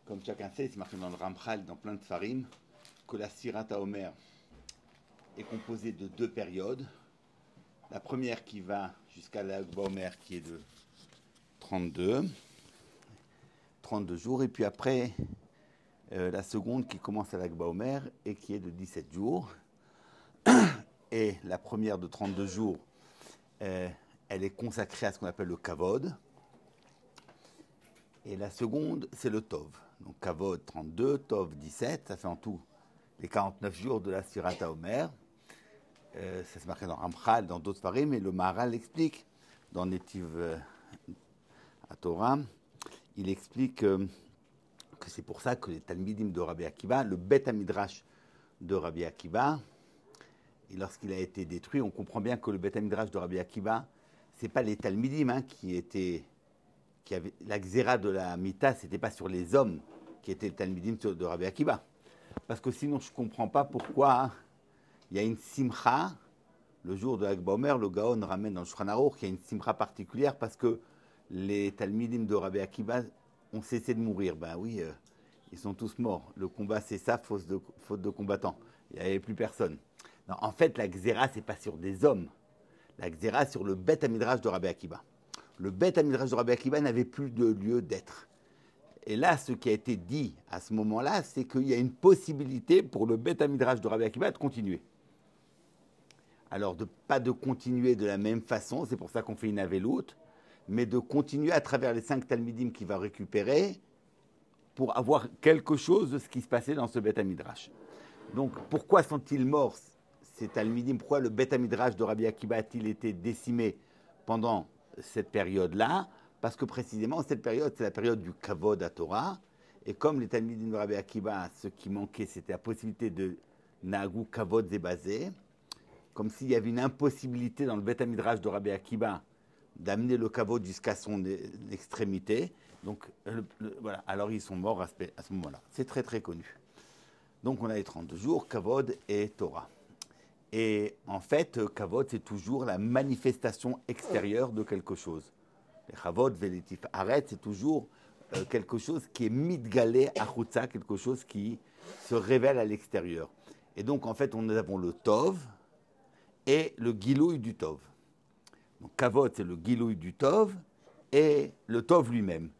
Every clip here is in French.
Comme chacun sait, c'est marqué dans le Ramchal, dans plein de farim, que la Sirat HaOmer est composée de deux périodes. La première qui va jusqu'à Lag BaOmer qui est de 32 jours, et puis après la seconde qui commence à Lag BaOmer et qui est de 17 jours. Et la première de 32 jours, elle est consacrée à ce qu'on appelle le Kavod. Et la seconde, c'est le Tov. Donc Kavod 32, Tov 17, ça fait en tout les 49 jours de la Sirat HaOmer. Ça se marqué dans Ramchal, dans d'autres paris, mais le Maharal l'explique dans Netiv à Torah. Il explique que c'est pour ça que les Talmidim de Rabbi Akiva, le Bet Hamidrash de Rabbi Akiva, et lorsqu'il a été détruit, on comprend bien que le Bet Hamidrash de Rabbi Akiva, c'est pas les Talmidim qui avaient la xéra de la Mita, c'était pas sur les hommes qui étaient les Talmidim de Rabbi Akiva. Parce que sinon, je ne comprends pas pourquoi il y a une simcha, le jour de Lag BaOmer, le Gaon ramène dans le Shulchan Aruch, il y a une simcha particulière parce que les Talmidim de Rabbi Akiva ont cessé de mourir. Ben oui, ils sont tous morts. Le combat cessa, faute de combattants. Il n'y avait plus personne. Non, en fait, la xéra, ce n'est pas sur des hommes. La xéra, sur le Bet Hamidrash de Rabbi Akiva. Le Bet Hamidrash de Rabbi Akiva n'avait plus de lieu d'être. Et là, ce qui a été dit à ce moment-là, c'est qu'il y a une possibilité pour le Bet Hamidrash de Rabbi Akiva de continuer. Alors, pas de continuer de la même façon, c'est pour ça qu'on fait une aveloute, mais de continuer à travers les 5 Talmidim qu'il va récupérer pour avoir quelque chose de ce qui se passait dans ce Bet Hamidrash. Donc, pourquoi sont-ils morts, ces Talmidim? Pourquoi le Bet Hamidrash de Rabbi Akiva a-t-il été décimé pendant cette période-là? Parce que précisément, cette période, c'est la période du Kavod à Torah. Et comme les Talmidim de Rabbi Akiva, ce qui manquait, c'était la possibilité de Nagou Kavod Zebazé, comme s'il y avait une impossibilité dans le Bet Hamidrash de Rabbi Akiva d'amener le Kavod jusqu'à son extrémité. Donc, voilà. Alors, ils sont morts à ce moment-là. C'est très, très connu. Donc, on a les 32 jours, Kavod et Torah. Et en fait, Kavod, c'est toujours la manifestation extérieure de quelque chose. Les Kavod, Veletif, Arrête, c'est toujours quelque chose qui est mitgalé à Chutza, quelque chose qui se révèle à l'extérieur. Et donc, en fait, nous avons le Tov et le Gilouï du Tov. Donc, Kavod, c'est le Gilouï du Tov et le Tov lui-même.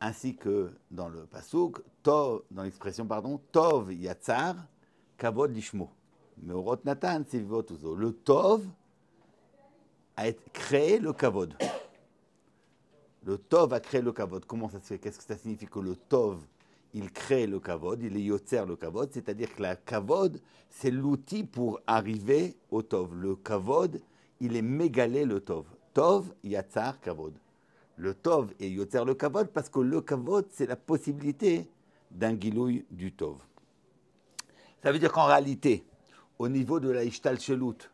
Ainsi que dans le Pasuk, dans l'expression, Tov Yatzar, Kavod Lishmo. Meorot Natan, Sevivot Uzo. Le Tov a créé le Kavod. Le Tov a créé le Kavod. Comment ça se fait? Qu'est-ce que ça signifie que le Tov, il crée le Kavod, il est Yotzer le Kavod, c'est-à-dire que la Kavod, c'est l'outil pour arriver au Tov. Le Kavod, il est mégalé le Tov. Tov, Yatzar, Kavod. Le Tov est Yotzer le Kavod parce que le Kavod, c'est la possibilité d'un Gilouï du Tov. Ça veut dire qu'en réalité, au niveau de la Ishtalchelut,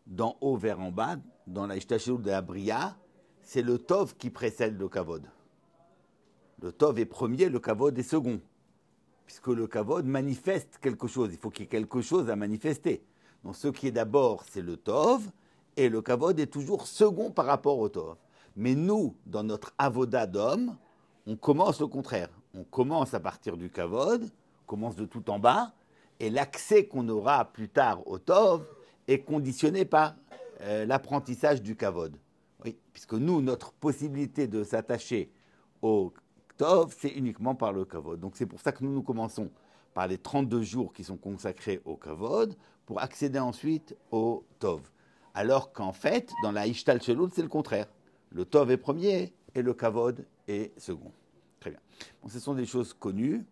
d'en haut vers en bas, dans la Ishtalchelut de la Bria, c'est le Tov qui précède le Kavod. Le Tov est premier, le Kavod est second. Puisque le Kavod manifeste quelque chose. Il faut qu'il y ait quelque chose à manifester. Donc ce qui est d'abord, c'est le Tov, et le Kavod est toujours second par rapport au Tov. Mais nous, dans notre avoda d'homme, on commence au contraire. On commence à partir du Kavod, on commence de tout en bas, et l'accès qu'on aura plus tard au Tov est conditionné par l'apprentissage du Kavod. Oui, puisque nous, notre possibilité de s'attacher au Tov, c'est uniquement par le Kavod. Donc c'est pour ça que nous commençons par les 32 jours qui sont consacrés au Kavod, pour accéder ensuite au Tov. Alors qu'en fait, dans la Ishtalchelut, c'est le contraire. Le Tov est premier et le Kavod est second. Très bien. Bon, ce sont des choses connues.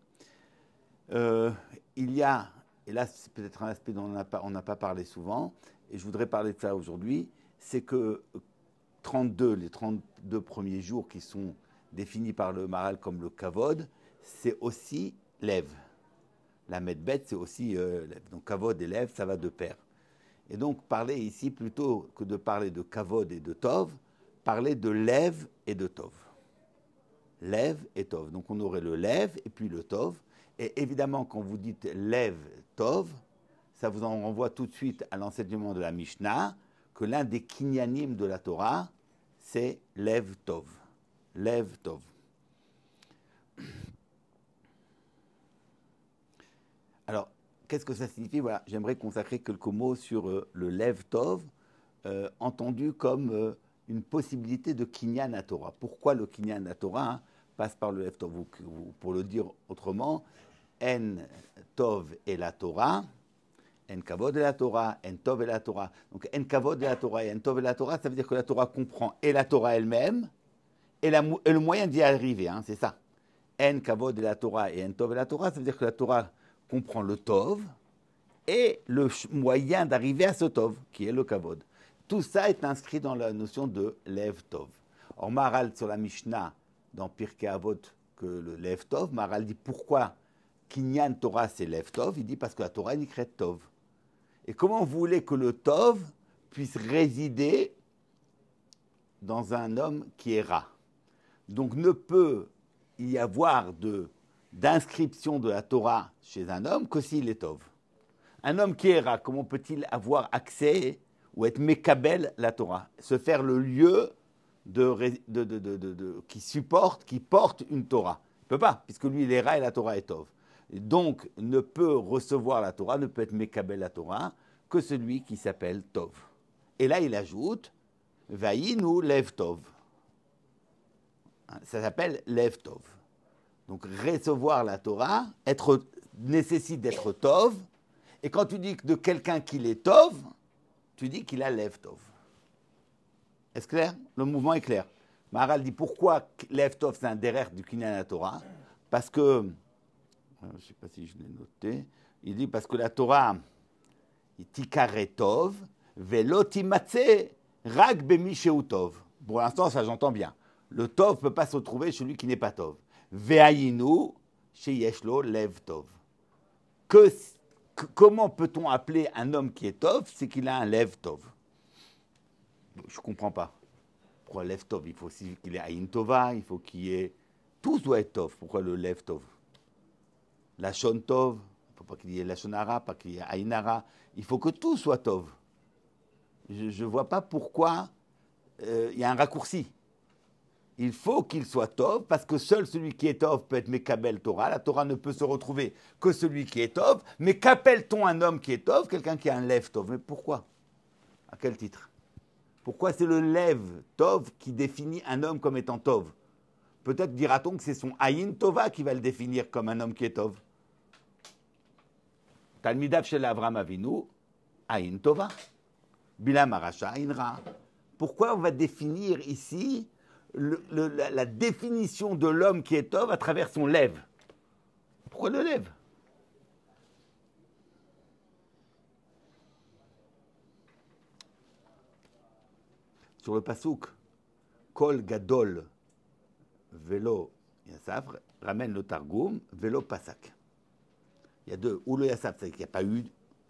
Il y a, et là c'est peut-être un aspect dont on n'a pas parlé souvent, et je voudrais parler de ça aujourd'hui, c'est que les 32 premiers jours qui sont définis par le Maharal comme le Kavod, c'est aussi Lev. La Medbet, c'est aussi Lev. Donc Kavod et Lev, ça va de pair. Et donc parler ici, plutôt que de parler de Kavod et de Tov, parler de Lev et de Tov. Lev et Tov. Donc on aurait le Lev et puis le Tov. Et évidemment, quand vous dites Lev, Tov, ça vous en renvoie tout de suite à l'enseignement de la Mishnah, que l'un des kinyanim de la Torah, c'est Lev Tov. Lev Tov. qu'est-ce que ça signifie? Voilà, j'aimerais consacrer quelques mots sur le Lev Tov, entendu comme une possibilité de Kinyan à Torah. Pourquoi le Kinyan à Torah passe par le Lev Tov? Pour le dire autrement, En Tov et la Torah, En Kavod et la Torah, En Tov et la Torah. Donc En Kavod et la Torah et En Tov et la Torah, ça veut dire que la Torah comprend et la Torah elle-même et le moyen d'y arriver, c'est ça. En Kavod et la Torah et En Tov et la Torah, ça veut dire que la Torah comprend le Tov et le moyen d'arriver à ce Tov, qui est le Kavod. Tout ça est inscrit dans la notion de Lev Tov. Or, Maharal, sur la Mishnah, dans Pirkei Avot, que le Lev Tov, Maharal dit pourquoi Kinyan Torah c'est Lev Tov. Il dit parce que la Torah est écrite Tov. Et comment vous voulez que le Tov puisse résider dans un homme qui est Ra? Donc, ne peut y avoir d'inscription de la Torah chez un homme que s'il est Tov. Un homme qui est Ra, comment peut-il avoir accès ou être Mekabel la Torah? Se faire le lieu qui porte une Torah. Il ne peut pas, puisque lui il est Ra et la Torah est Tov. Et donc, ne peut recevoir la Torah, ne peut être Mekabel la Torah, que celui qui s'appelle Tov. Et là, il ajoute Vayinu Lev Tov. Ça s'appelle Lev Tov. Donc, recevoir la Torah nécessite d'être Tov. Et quand tu dis de quelqu'un qu'il est Tov, tu dis qu'il a Lev Tov. Est-ce clair? Le mouvement est clair. Maharal dit pourquoi Lev Tov, c'est un derrière du Kinyan à la Torah? Parce que, je ne sais pas si je l'ai noté, il dit parce que la Torah, Tikare Tov, Velo Timatse, Rag Bemi Sheu Tov. Pour l'instant, ça j'entends bien. Le Tov ne peut pas se trouver chez celui qui n'est pas Tov. Ve'ayinu sheyeshlo Lev Tov. Comment peut-on appeler un homme qui est Tov? C'est qu'il a un Lev Tov. Je ne comprends pas. Pourquoi Lev Tov? Il faut aussi qu'il ait Ayin Tova, il faut qu'il y ait... Tout doit être Tov. Pourquoi le Lev Tov? Lashon Tov, il ne faut pas qu'il y ait Lashon Hara, pas qu'il y ait Ayin Hara. Il faut que tout soit Tov. Je ne vois pas pourquoi il y a un raccourci. Il faut qu'il soit Tov, parce que seul celui qui est Tov peut être Mekabel Torah. La Torah ne peut se retrouver que celui qui est Tov. Mais qu'appelle-t-on un homme qui est Tov? Quelqu'un qui a un Lev Tov. Mais pourquoi? À quel titre? Pourquoi c'est le Lev Tov qui définit un homme comme étant Tov? Peut-être dira-t-on que c'est son Ayin Tova qui va le définir comme un homme qui est Tov. Talmidav shel Avram Avinu, Ayin Tova. Bilam Arasha, Ayin Ra. Pourquoi on va définir ici la définition de l'homme qui est Tov à travers son Lev? Pourquoi le Lev? Sur le pasouk, Kol Gadol Velo Yassaf, ramène le Targum, Velo Pasak. Il y a deux. Ou le Yassaf, c'est qu'il n'y a pas eu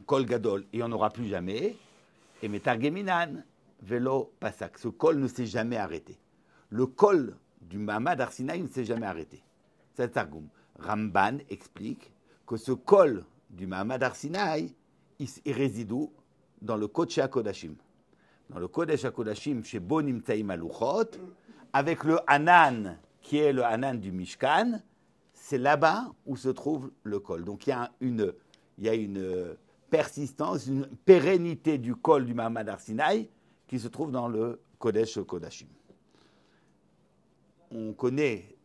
Kol Gadol, et il n'y en aura plus jamais. Et Metargeminan, Velo Pasak. Ce Kol ne s'est jamais arrêté. Le Kol du Mahamad Har Sinaï ne s'est jamais arrêté. C'est le Targum. Ramban explique que ce Kol du Mahamad Har Sinaï, il réside où? Dans le Kodesh HaKodashim. Dans le Kodesh HaKodashim, chez Bonim Tzaim Aluchot, avec le Hanan, qui est le Hanan du Mishkan, c'est là-bas où se trouve le Kol. Donc il y a une persistance, une pérennité du Kol du Mahamad Har Sinaï qui se trouve dans le Kodesh HaKodashim. On connaît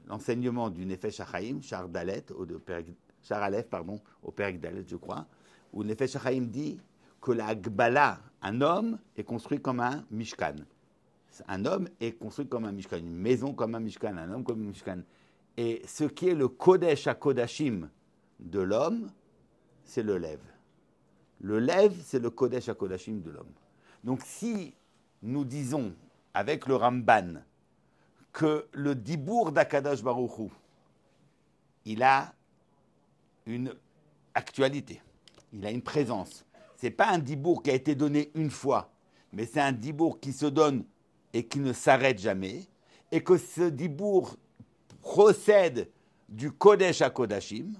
l'enseignement du Nefesh HaChaim, Shar Dalet, Shar Aleph, au Perek Dalet, je crois, où le Nefesh HaChaim dit que la Gbala, un homme, est construit comme un Mishkan. Un homme est construit comme un Mishkan, une maison comme un Mishkan, un homme comme un Mishkan. Et ce qui est le Kodesh HaKodashim de l'homme, c'est le Lev. Le Lev, c'est le Kodesh HaKodashim de l'homme. Donc si nous disons, avec le Ramban, que le Dibour d'Akadosh Baruch Hu, il a une actualité, il a une présence. Ce n'est pas un dibour qui a été donné une fois, mais c'est un dibour qui se donne et qui ne s'arrête jamais, et que ce dibour procède du Kodesh à Kodashim.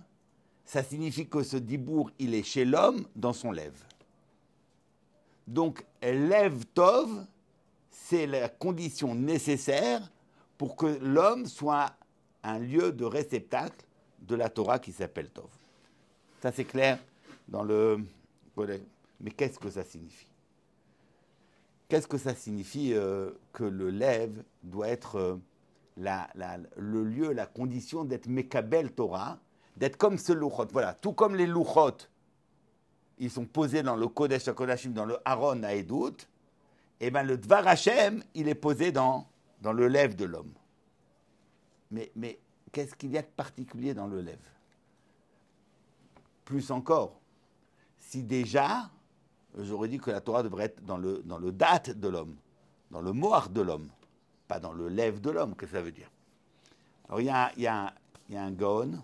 Ça signifie que ce dibour, il est chez l'homme dans son Lev. Donc, Lev Tov, c'est la condition nécessaire pour que l'homme soit un lieu de réceptacle de la Torah qui s'appelle Tov. Ça, c'est clair dans le... Mais qu'est-ce que ça signifie? Qu'est-ce que ça signifie que le lève doit être le lieu, la condition d'être Mekabel Torah, d'être comme ce Luchot. Voilà, tout comme les Luchot, ils sont posés dans le Kodesh HaKodashim, dans le Aaron Haedut, et bien le Dvar Hashem, il est posé dans le lève de l'homme. Mais qu'est-ce qu'il y a de particulier dans le lève? Plus encore, si déjà, j'aurais dit que la Torah devrait être dans le date de l'homme, dans le moar de l'homme, pas dans le lève de l'homme, qu'est-ce que ça veut dire? Alors il y a un Gaon,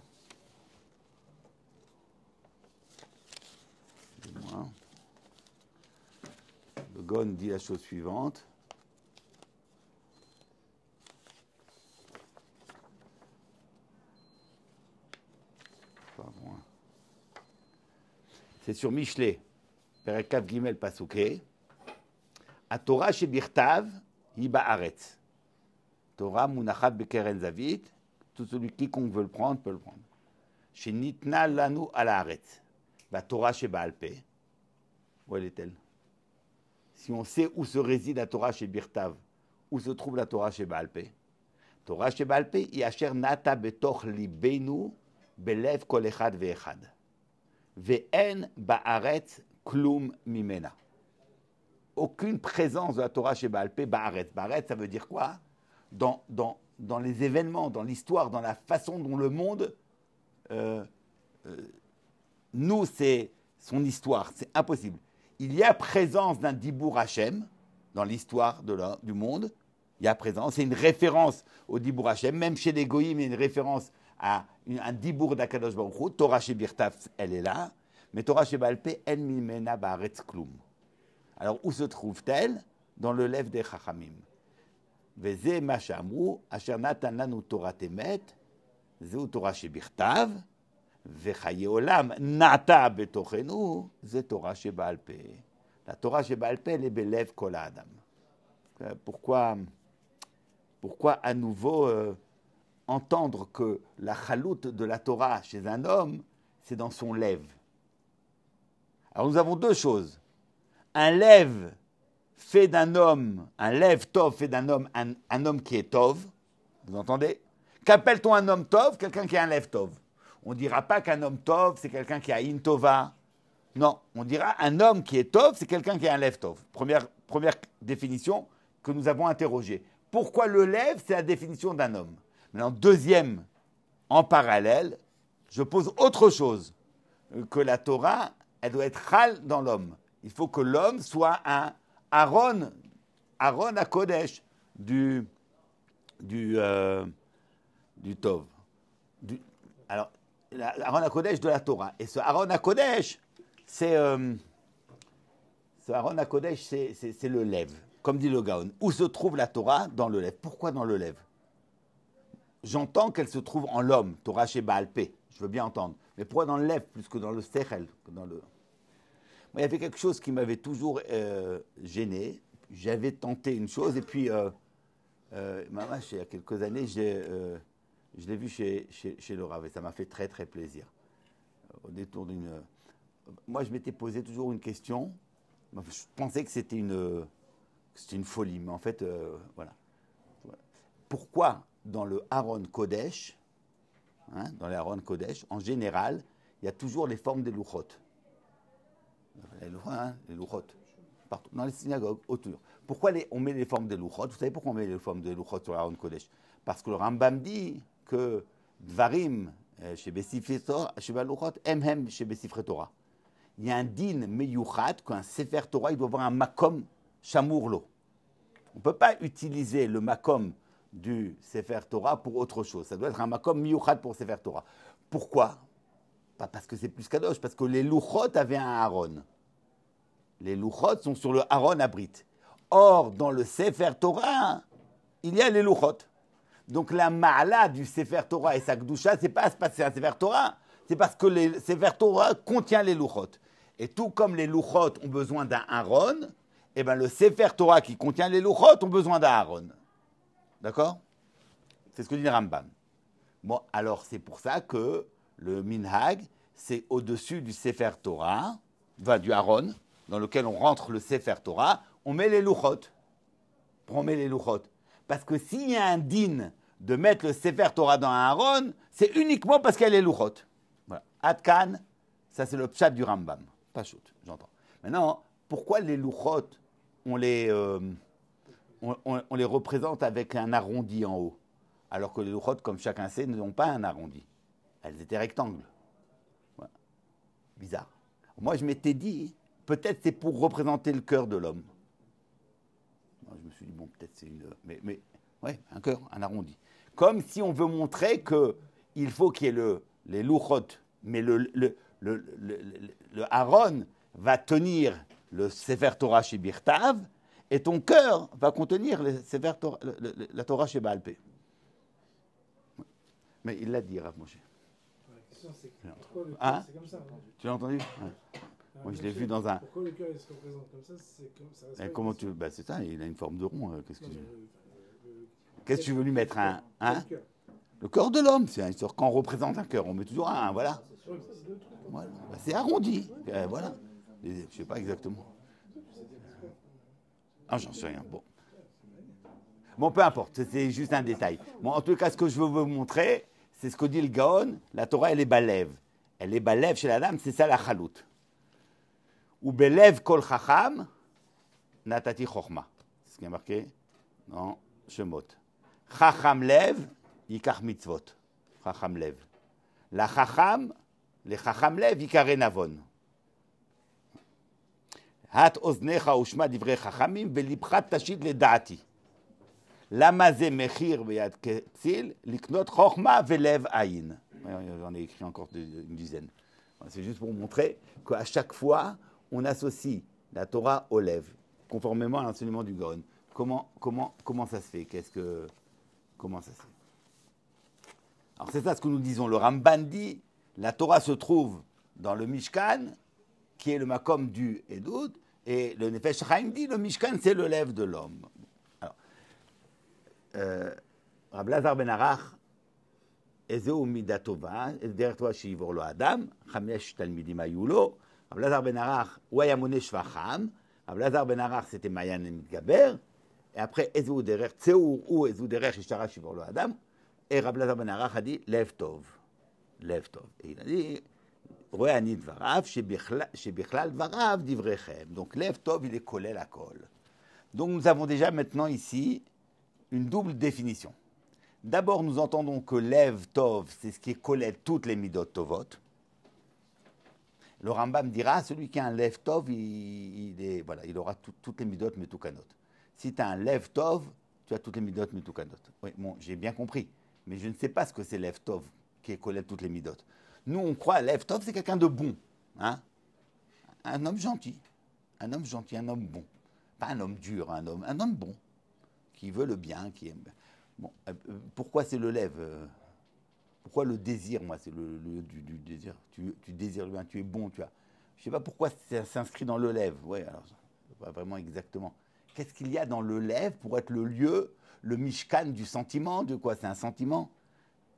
le Gaon dit la chose suivante. C'est sur Michelet, Perekav Gimel Pasuke. A Torah shebirtav hi ba'aretz. Torah munachat bekeren zavit. Tout celui quiconque veut le prendre peut le prendre. Shenitna lanu al haaretz. La Torah sheba'al peh. Où elle est-elle? Si on sait où se réside la Torah shebirtav, où se trouve la Torah sheba'al peh? Torah sheba'al peh hi asher nata betoch libenu belev kol echad ve'echad. Ve'en ba'aretz klum mimena. Aucune présence de la Torah chez Baal Peh, ba'aretz. Ba'aretz, ça veut dire quoi? Dans les événements, dans l'histoire, dans la façon dont le monde nous, c'est son histoire. C'est impossible. Il y a présence d'un Dibour Hashem dans l'histoire du monde. Il y a présence. C'est une référence au Dibour Hashem. Même chez les Goïm, il y a une référence à un Dibour d'Akadosh Baruch Hu. Torah chez Birtav, elle est là. Mais Torah chez Baal Peh, en mimena ba'aretz klum. Alors, où se trouve-t-elle? Dans le lève des Chachamim. Veze machamru, asher natan lanu Torah temet, zeu Torah shebirtav, vechaye olam nata betochenu, ze Torah shebaal peh. La Torah shebaal peh, elle est belev kol adam. Pourquoi à nouveau entendre que la chaloute de la Torah chez un homme, c'est dans son lève? Alors, nous avons deux choses. Un lève fait d'un homme, un lève tov fait d'un homme, un homme qui est tov. Vous entendez? Qu'appelle-t-on un homme tov? Quelqu'un qui a un lève tov. On ne dira pas qu'un homme tov, c'est quelqu'un qui a in tova. Non, on dira un homme qui est tov, c'est quelqu'un qui a un lève tov. Première définition que nous avons interrogée. Pourquoi le lève, c'est la définition d'un homme? Maintenant, deuxième, en parallèle, je pose autre chose. Que la Torah, elle doit être chal dans l'homme. Il faut que l'homme soit un Aaron à Kodesh du Tov. Alors, Aaron à Kodesh de la Torah. Et ce Aaron à Kodesh, c'est le lève, comme dit le Gaon. Où se trouve la Torah? Dans le lève. Pourquoi dans le lève? J'entends qu'elle se trouve en l'homme, Torah chez Baal Peh. Je veux bien entendre. Mais pourquoi dans le lève plus que dans le sechel, il y avait quelque chose qui m'avait toujours gêné. J'avais tenté une chose, et puis, il y a quelques années, je l'ai vu chez le Rav, et ça m'a fait très, très plaisir. Au détour moi, je m'étais posé toujours une question. Je pensais que c'était une folie, mais en fait, voilà. Pourquoi dans le Aaron Kodesh, dans les Aaron Kodesh, en général, il y a toujours les formes des Luchot? Les Luchot, partout, dans les synagogues, autour. Pourquoi on met les formes des Luchot? Vous savez pourquoi on met les formes des Luchot sur l'Aaron Kodesh? Parce que le Rambam dit que Dvarim, chez Besifre Torah, chez Luchot, Hem, chez Besifre Torah. Il y a un din meyuchat, qu'un Sefer Torah, il doit avoir un makom shamourlo. On ne peut pas utiliser le makom du Sefer Torah pour autre chose. Ça doit être un makom meyuchat pour Sefer Torah. Pourquoi? Pas parce que c'est plus kadosh, parce que les Luchot avaient un Aaron. Les Luchot sont sur le Aaron Abrit. Or, dans le Sefer Torah, il y a les Luchot. Donc la ma'ala du Sefer Torah et sa Kedusha, c'est pas parce que c'est un Sefer Torah, c'est parce que le Sefer Torah contient les Luchot. Et tout comme les Luchot ont besoin d'un Aaron, eh ben le Sefer Torah qui contient les Luchot ont besoin d'un Aaron. D'accord? C'est ce que dit le Rambam. Bon, alors c'est pour ça que le minhag, c'est au-dessus du Sefer Torah, du Aaron, dans lequel on rentre le Sefer Torah, on met les louchot. On met les louchot. Parce que s'il y a un din de mettre le Sefer Torah dans un Aaron, c'est uniquement parce qu'il y a les louchot. Voilà. Adkan, ça c'est le pshat du Rambam. Pas shoot, j'entends. Maintenant, pourquoi les louchot, on les représente avec un arrondi en haut, alors que les louchot, comme chacun sait, n'ont pas un arrondi. Elles étaient rectangles. Voilà. Bizarre. Moi, je m'étais dit, peut-être c'est pour représenter le cœur de l'homme. Moi, je me suis dit, bon, peut-être c'est une... Mais ouais, un cœur, un arrondi. Comme si on veut montrer qu'il faut qu'il y ait les louchot, mais le Aaron va tenir le Sefer Torah chez Birtav, et ton cœur va contenir la Torah chez Baal Pé. Mais il l'a dit, Rav Moshe. La question, c'est pourquoi le cœur, c'est comme ça. Tu l'as entendu? Ouais. Moi, je l'ai vu dans un... Pourquoi le cœur, il se représente comme ça? C'est comment tu... Bah, c'est ça, il a une forme de rond. Qu'est-ce que tu veux lui mettre le cœur de l'homme, c'est quand on représente un cœur, on met toujours un, voilà. Voilà. Bah, c'est arrondi, voilà. Je ne sais pas exactement. Ah, j'en sais rien. Bon, peu importe, c'est juste un détail. Bon, en tout cas, ce que je veux vous montrer, c'est ce que dit le Gaon. La Torah, elle est balev. Elle est balev chez la dame, c'est ça la chalout. Ou belev kol chacham, natati chochma. C'est ce qui est marqué dans Shemot. Chacham lev, yikach mitzvot. Chacham lev. La chacham, les chacham lev, yikare navon. Hat oznecha ushma divrei chachamim, velibcha tashid ledati. Lama ze mechir beyad kepsil, liknot chochma velev ayin. J'en ai écrit encore une dizaine. C'est juste pour montrer qu'à chaque fois, on associe la Torah au lèvres, conformément à l'enseignement du Gaon. Comment ça se fait? Comment ça se fait? Alors c'est ça ce que nous disons. Le Ramban dit, la Torah se trouve dans le Mishkan, qui est le makom du Edoud, et le Nefesh Chaim dit, le Mishkan, c'est le lèvre de l'homme. Alors, Rab Lazar ben Arach, Ezeu mida tova, derrière toi shivor lo adam, chamesh talmidim hayu lo. Rab Lazar ben Arach, ou היה מונה שבחם, Rab Lazar ben Arach, c'était Mayan et Mitgaber, et après Ezeu derrière Tseur ou Ezeu derrière Shishara shivor lo adam, et Rab Lazar ben Arach a dit lev tov, lev tov. Et il a dit רואה אני דבריו, שבכלל דבריו דבריכם. Donc lev tov, il est collé la colle. Donc nous avons déjà maintenant ici une double définition. D'abord, nous entendons que lev tov, c'est ce qui est collé toutes les midot tovot. Le Rambam dira, celui qui a un lev tov, il aura toutes les midot metukanot. Si tu as un lev tov, tu as toutes les midot metukanot. Oui, bon, j'ai bien compris, mais je ne sais pas ce que c'est lev tov, qui est collé toutes les midot. Nous, on croit lev tov, c'est quelqu'un de bon, hein? Un homme gentil, un homme bon. Pas un homme dur, un homme bon, qui veut le bien, qui aime. Bon, pourquoi c'est le lève Pourquoi le désir? Moi, c'est le du désir. Tu désires le bien, tu es bon, tu as. Je ne sais pas pourquoi ça s'inscrit dans le lève. Oui, alors, pas vraiment exactement. Qu'est-ce qu'il y a dans le lève pour être le lieu, le mishkan du sentiment? De quoi? C'est un sentiment.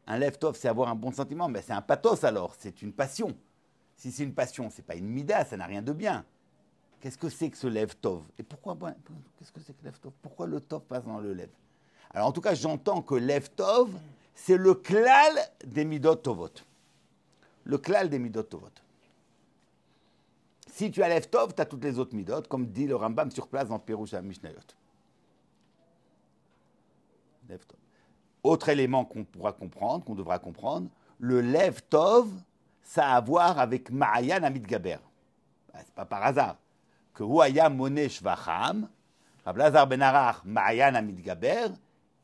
Un lève tov, c'est avoir un bon sentiment, mais c'est un pathos alors, c'est une passion. Si c'est une passion, c'est pas une mida, ça n'a rien de bien. Qu'est-ce que c'est que ce lève tov? Et pourquoi? Qu'est-ce que c'est que lève tov? Pourquoi le tov passe dans le lève? Alors en tout cas, j'entends que lève tov, c'est le klal des midot tovot. Le klal des midot tovot. Si tu as lève tov, tu as toutes les autres midot, comme dit le Rambam sur place dans Pirush HaMishnayot. Lève tov. Autre élément qu'on pourra comprendre, qu'on devra comprendre, le lève tov, ça a à voir avec Ma'ayan Amidgaber. C'est pas par hasard que Huaya Moné Shvacham, Rab Lazar ben Arach, Ma'ayan Amidgaber,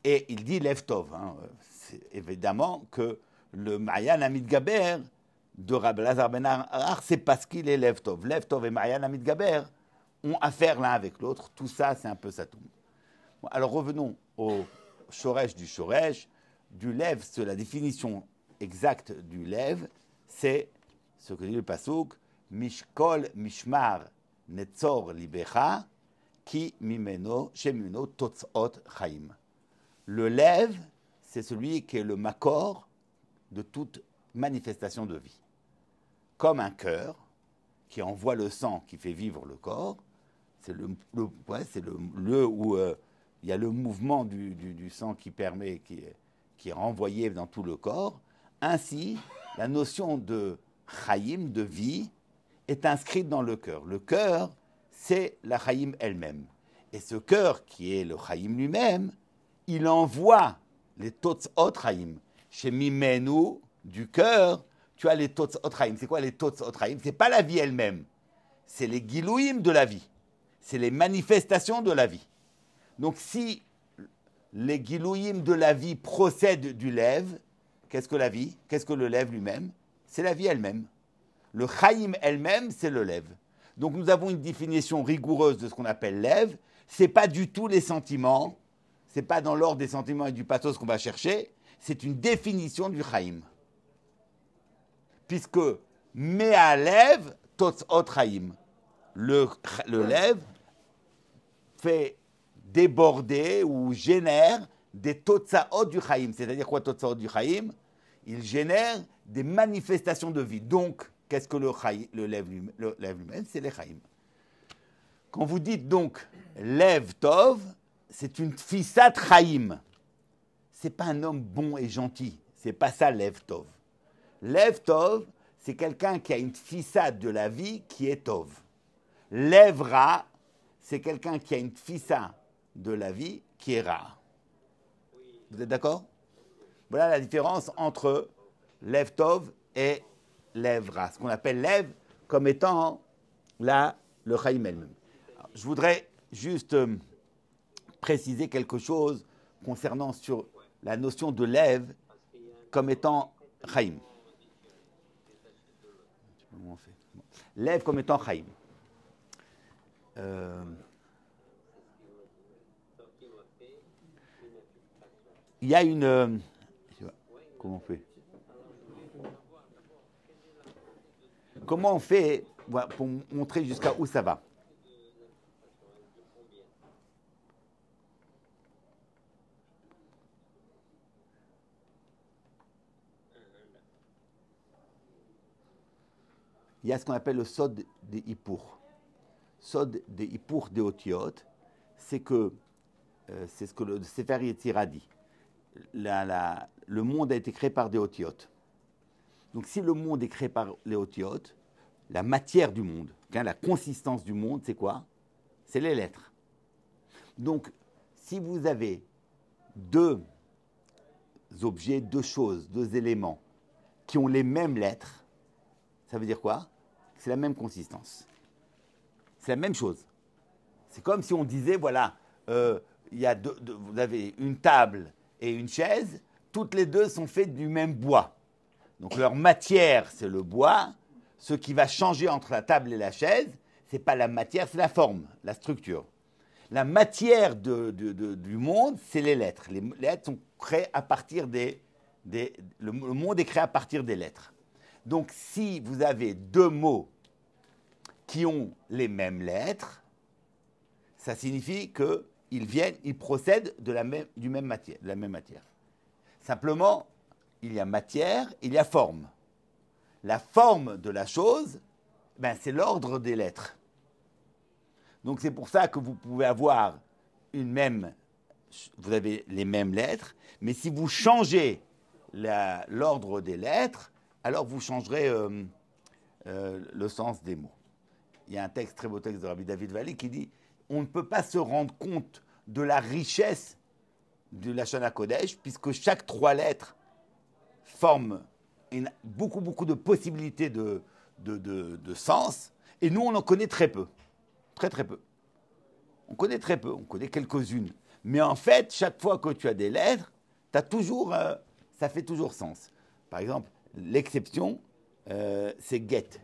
et il dit lève tov. Hein. C'est évidemment que le Ma'ayan Amidgaber de Rab Lazar ben Arach, c'est parce qu'il est lève tov. Lève tov et Ma'ayan Amidgaber ont affaire l'un avec l'autre. Tout ça, c'est un peu satoum. Bon, alors revenons au shoresh du shoresh. Du lève, c'est la définition exacte du lève, c'est ce que dit le pasuk, Mishkol Mishmar Netzor Libecha, Ki Mimeno Shemino Totzot Chaim. Le lève, c'est celui qui est le makor, de toute manifestation de vie. Comme un cœur qui envoie le sang qui fait vivre le corps, c'est le lieu où il y a le mouvement du sang qui permet, qui est renvoyé dans tout le corps. Ainsi, la notion de Chaim, de vie, est inscrite dans le cœur. Le cœur, c'est la Chaim elle-même. Et ce cœur, qui est le Chaim lui-même, il envoie les Totzot Chaim. Chez Mimenu, du cœur, tu as les Totzot Chaim. C'est quoi les Totzot Chaim? Ce n'est pas la vie elle-même. C'est les Gilouim de la vie. C'est les manifestations de la vie. Donc si les Gilouim de la vie procèdent du lève, qu'est-ce que la vie? Qu'est-ce que le lève lui-même? C'est la vie elle-même. Le Chaim elle-même, c'est le lève. Donc nous avons une définition rigoureuse de ce qu'on appelle lève. Ce n'est pas du tout les sentiments. Ce n'est pas dans l'ordre des sentiments et du pathos qu'on va chercher. C'est une définition du Chaim. Puisque Mea lève, Totzot Chaim. Le lève fait déborder ou génère des Totzaot du Chaim. C'est-à-dire quoi Totzaot du Chaim? Il génère des manifestations de vie. Donc, qu'est-ce que le lève lui-même? C'est les Chaim. Quand vous dites donc lève Tov, c'est une Tfissat Chaim. Ce n'est pas un homme bon et gentil. Ce n'est pas ça lève Tov. Lève Tov, c'est quelqu'un qui a une Tfissat de la vie qui est Tov. Lève Ra, c'est quelqu'un qui a une Tfissa de la vie qui est Ra. Vous êtes d'accord? Voilà la différence entre lève Tov et lève Ra. Ce qu'on appelle lève comme étant là le Chaim elle-même. Alors, je voudrais juste préciser quelque chose concernant sur la notion de lève comme étant Chaim. Lève comme étant Chaim. Il y a une... comment on fait? Comment on fait pour montrer jusqu'à où ça va? Il y a ce qu'on appelle le sod des Hippour. Sod des Hippour des Otiot, c'est ce que le Sefer Yetzira dit. Le monde a été créé par des Otiot. Donc si le monde est créé par les Otiot, la matière du monde, la consistance du monde, c'est quoi? C'est les lettres. Donc si vous avez deux objets, deux choses, deux éléments qui ont les mêmes lettres, ça veut dire quoi? C'est la même consistance. C'est la même chose. C'est comme si on disait, voilà, vous avez une table et une chaise, toutes les deux sont faites du même bois. Donc leur matière, c'est le bois. Ce qui va changer entre la table et la chaise, ce n'est pas la matière, c'est la forme, la structure. La matière du monde, c'est les lettres. Les lettres sont créées à partir le monde est créé à partir des lettres. Donc si vous avez deux mots qui ont les mêmes lettres, ça signifie qu'ils procèdent de la même matière. Simplement, il y a matière, il y a forme. La forme de la chose, c'est l'ordre des lettres. Donc c'est pour ça que vous pouvez avoir vous avez les mêmes lettres, mais si vous changez l'ordre des lettres, alors vous changerez le sens des mots. Il y a un très beau texte de Rabbi David Vallée qui dit « On ne peut pas se rendre compte de la richesse de la Lashon HaKodesh, puisque chaque trois lettres forment beaucoup de possibilités de sens, et nous, on en connaît très peu. Très, très peu. On connaît très peu, on connaît quelques-unes. Mais en fait, chaque fois que tu as des lettres, ça fait toujours sens. Par exemple, l'exception, c'est get.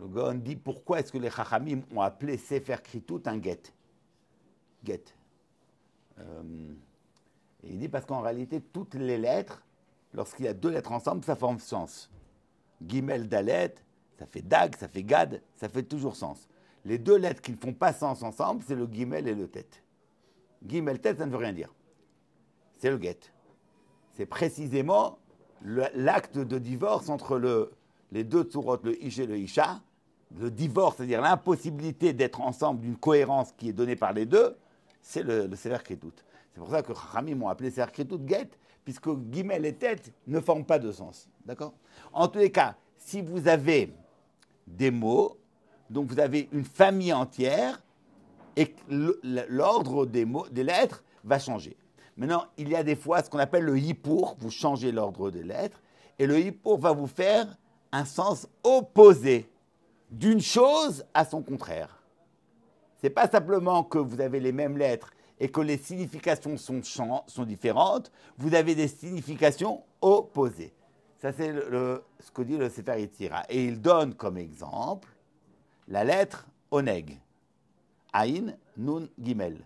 Le Gaon dit pourquoi est-ce que les Chachamim ont appelé Sefer Kritout un get. Get. Et il dit parce qu'en réalité, toutes les lettres, lorsqu'il y a deux lettres ensemble, ça forme sens. Gimel, Dalet, ça fait Dag, ça fait Gad, ça fait toujours sens. Les deux lettres qui ne font pas sens ensemble, c'est le Gimel et le Tet. Gimel, Tet, ça ne veut rien dire. C'est le get. C'est précisément l'acte de divorce entre les deux tsurot, le ish et le isha, le divorce, c'est-à-dire l'impossibilité d'être ensemble, d'une cohérence qui est donnée par les deux, c'est le Sefer Ketut. C'est pour ça que Chachamim ont appelé Sefer Ketut Get, puisque Gimel et Tête ne forment pas de sens. D'accord ? En tous les cas, si vous avez des mots, donc vous avez une famille entière, et l'ordre des lettres va changer. Maintenant, il y a des fois ce qu'on appelle le hippour, vous changez l'ordre des lettres, et le hippour va vous faire un sens opposé d'une chose à son contraire. Ce n'est pas simplement que vous avez les mêmes lettres et que les significations sont différentes, vous avez des significations opposées. Ça, c'est ce que dit le Sefer Yetzira. Et il donne comme exemple la lettre Oneg. Aïn, Nun, Gimel.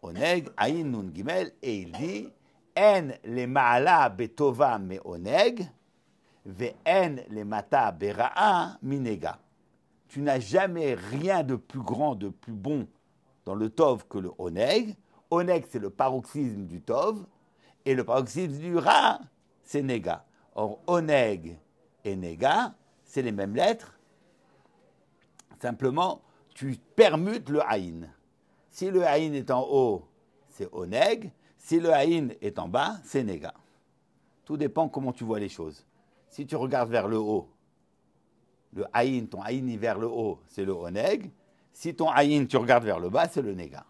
Oneg, Aïn, Nun, Gimel. Et il dit En le ma'ala betova me Oneg, ve en le mata bera'a minega. Tu n'as jamais rien de plus grand, de plus bon dans le Tov que le Oneg. Oneg, c'est le paroxysme du Tov. Et le paroxysme du Ra, c'est Nega. Or, Oneg et Nega, c'est les mêmes lettres. Simplement, tu permutes le Aïn. Si le Aïn est en haut, c'est Oneg. Si le Aïn est en bas, c'est Nega. Tout dépend comment tu vois les choses. Si tu regardes vers le haut, le Aïn, ton Aïn vers le haut, c'est le Oneg. Si ton Aïn, tu regardes vers le bas, c'est le Nega.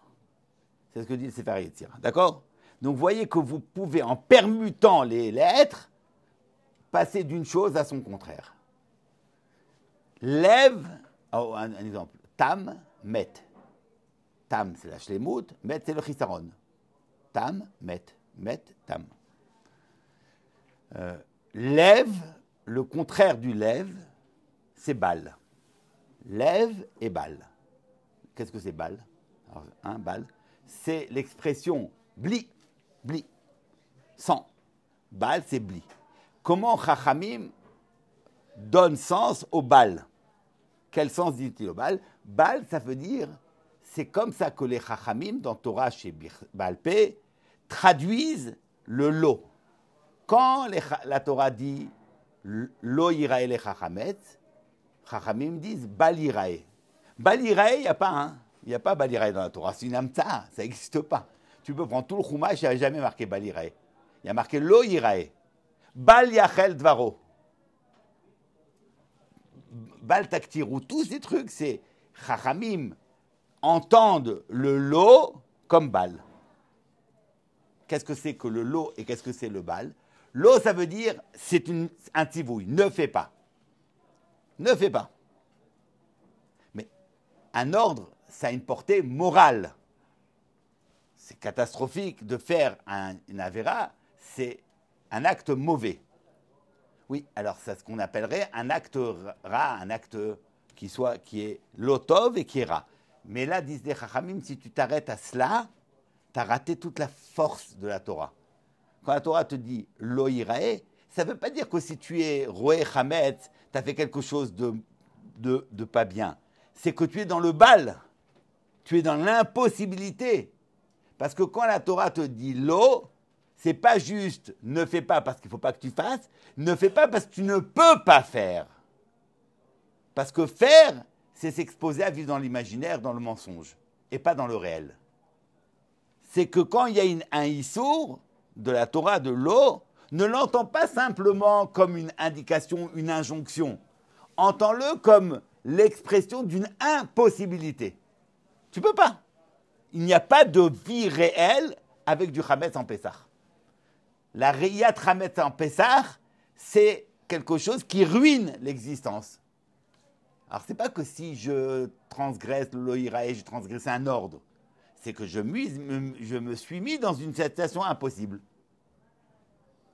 C'est ce que dit le Sefer Yetzira. D'accord ? Donc, vous voyez que vous pouvez, en permutant les lettres, passer d'une chose à son contraire. Lève, un exemple, Tam, Met. Tam, c'est la Shlemut, Met, c'est le Chisaron. Tam, Met, Met, Tam. Lève, le contraire du lève, c'est Bal. Lève et Bal. Qu'est-ce que c'est Bal ? Alors, Bal, c'est l'expression bli, bli, sans. Bal, c'est bli. Comment Chachamim donne sens au Bal ? Quel sens dit-il au Bal ? Bal, ça veut dire, c'est comme ça que les Chachamim, dans Torah chez Baal Pé, traduisent le lo. Quand la Torah dit lo yirae le Chachamet, Chachamim disent Bal yirae. Bal yirae, il n'y a pas un. Il n'y a pas Bal yirae dans la Torah, c'est une amtsa, ça n'existe pas. Tu peux prendre tout le Chumash, il n'y a jamais marqué Bal yirae. Il y a marqué lo yirae. Bal yachel dvaro. Bal taktirou, tous ces trucs, c'est Chachamim entendent le lo comme Bal. Qu'est-ce que c'est que le lo et qu'est-ce que c'est le Bal ? Lo, ça veut dire, c'est un tivouille, ne fais pas. Ne fais pas. Mais un ordre, ça a une portée morale. C'est catastrophique de faire une avéra, c'est un acte mauvais. Oui, alors c'est ce qu'on appellerait un acte ra, un acte qui est lotov et qui est ra. Mais là, disent les Chachamim, si tu t'arrêtes à cela, tu as raté toute la force de la Torah. Quand la Torah te dit lo irae, ça ne veut pas dire que si tu es roé chametz, tu as fait quelque chose de pas bien. C'est que tu es dans le bal, tu es dans l'impossibilité. Parce que quand la Torah te dit lo, c'est pas juste ne fais pas parce qu'il ne faut pas que tu fasses, ne fais pas parce que tu ne peux pas faire. Parce que faire, c'est s'exposer à vivre dans l'imaginaire, dans le mensonge, et pas dans le réel. C'est que quand il y a un issour de la Torah de l'eau, ne l'entends pas simplement comme une indication, une injonction. Entends-le comme l'expression d'une impossibilité. Tu ne peux pas. Il n'y a pas de vie réelle avec du Hametz en Pessah. La Riyat Hametz en Pessah, c'est quelque chose qui ruine l'existence. Alors, ce n'est pas que si je transgresse le Loïrae, je transgresse un ordre. C'est que je me suis mis dans une situation impossible.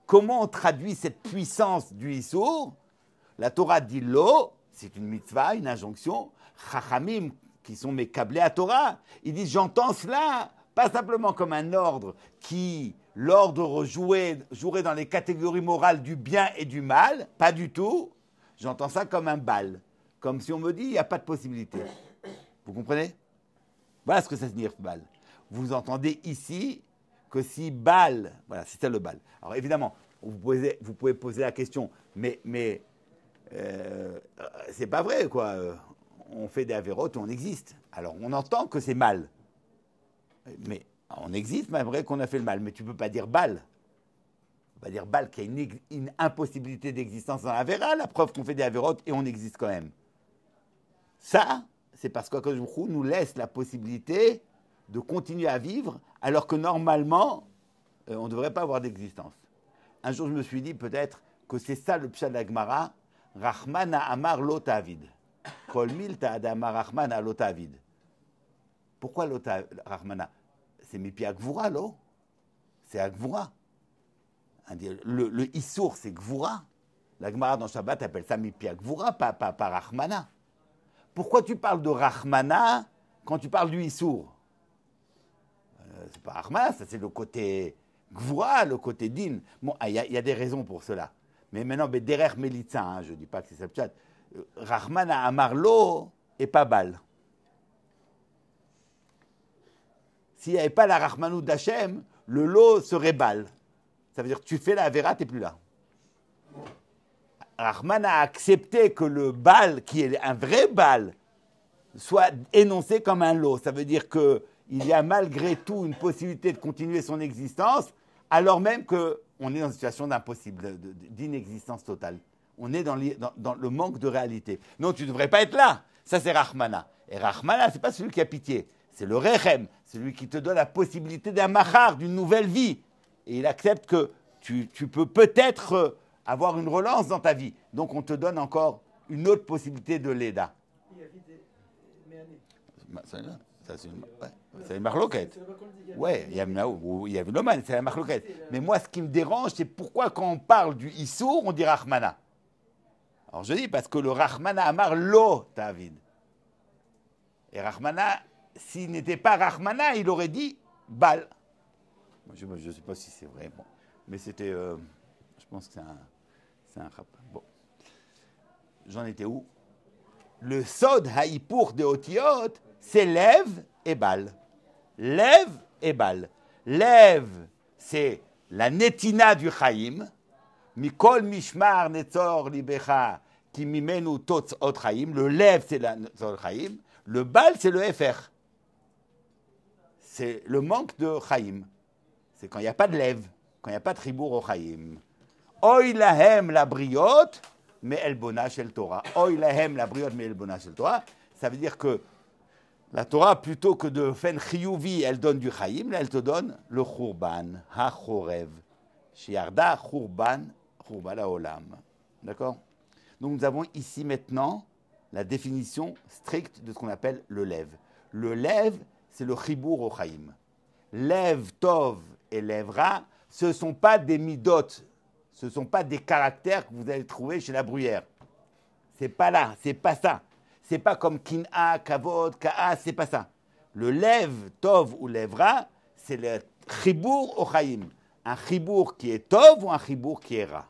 Comment on traduit cette puissance du Issour ? La Torah dit lo, c'est une mitzvah, une injonction. Chachamim, qui sont mes câblés à Torah, ils disent j'entends cela, pas simplement comme un ordre l'ordre jouerait dans les catégories morales du bien et du mal, pas du tout. J'entends ça comme un bal, comme si on me dit il n'y a pas de possibilité. Vous comprenez ? Voilà ce que ça signifie Bal. Vous entendez ici que si Bal, voilà, c'est ça le Bal. Alors évidemment, vous pouvez poser la question, mais c'est pas vrai, quoi. On fait des avérotes, on existe. Alors, on entend que c'est mal. Mais on existe, mais c'est vrai qu'on a fait le mal. Mais tu ne peux pas dire bal. On va dire bal qu'il y a une impossibilité d'existence dans l'avéra, la preuve qu'on fait des avérotes et on existe quand même. Ça, c'est parce qu'Akadosh Baruch Hu nous laisse la possibilité de continuer à vivre, alors que normalement, on ne devrait pas avoir d'existence. Un jour, je me suis dit peut-être que c'est ça le pshat de la Gemara, Rachmana amar lo ta'avid. Kol milta adamar Rachmana lo ta'avid. Pourquoi lo Rachmana? C'est mipi Gvura, lo? C'est Gvura. Le Issour, c'est Gvura. La Gemara dans Shabbat appelle ça mipi Gvura, pas Rachmana. Pourquoi tu parles de Rachmana quand tu parles du Issour? C'est pas Rachmana, ça c'est le côté Gvura, le côté din. Bon, il y a des raisons pour cela. Mais maintenant, Derer Melitza, je ne dis pas que c'est ça le chat. Rachmana Amarlo et pas Bal. S'il n'y avait pas la Rachmanou d'Hachem, le lot serait Bal. Ça veut dire que tu fais la Avera, tu n'es plus là. Rahman a accepté que le Bal, qui est un vrai Bal, soit énoncé comme un lot. Ça veut dire qu'il y a malgré tout une possibilité de continuer son existence, alors même qu'on est dans une situation d'impossible, d'inexistence totale. On est dans le manque de réalité. Non, tu ne devrais pas être là. Ça, c'est Rahmana. Et Rahmana, ce n'est pas celui qui a pitié. C'est le Rechem, celui qui te donne la possibilité d'un mahar, d'une nouvelle vie. Et il accepte que tu peux peut-être avoir une relance dans ta vie. Donc, on te donne encore une autre possibilité de l'Eda. Il y a des C'est une marloquette. Oui, il y a une Loman, c'est la marloquette. Mais moi, ce qui me dérange, c'est pourquoi quand on parle du Issour, on dit Rahmana. Alors, je dis parce que le Rahmana Amar Lo Tavid. Et Rahmana, s'il n'était pas Rahmana, il aurait dit Bal. Je ne sais pas si c'est vrai, bon. Mais c'était. Je pense que c'est un rap. Bon. J'en étais où? Le Sod Haïpour de Otiot, c'est Lève et Bal. Lève et Bal. Lève, c'est la Netina du Chaïm. Mikol Mishmar Netzor Libecha, qui mimenu Tots Ot Chaïm. Le Lève, c'est la Netzor Chaïm. Le Bal, c'est le FR. C'est le manque de Chaïm. C'est quand il n'y a pas de lève, quand il n'y a pas de tribour au Chaïm. Oy lahem la briot, mais el bona shel Torah. Oy lahem la briot, mais el bona shel Torah. Ça veut dire que la Torah, plutôt que de faire chiyuvi, elle donne du Chaïm, là, elle te donne le churban, ha-chorev. Shiarda churban, churban haolam. D'accord? Donc nous avons ici maintenant la définition stricte de ce qu'on appelle le lève. Le lève, c'est le chibour au Chaïm. Lève tov et lèvera, ce ne sont pas des midot, ce ne sont pas des caractères que vous allez trouver chez la Bruyère. C'est pas là, c'est pas ça. C'est pas comme kin'a, kavod, ka'a, c'est pas ça. Le lève tov ou lèvera, c'est le chibour au Chaïm. Un chibour qui est tov ou un chibour qui est ra.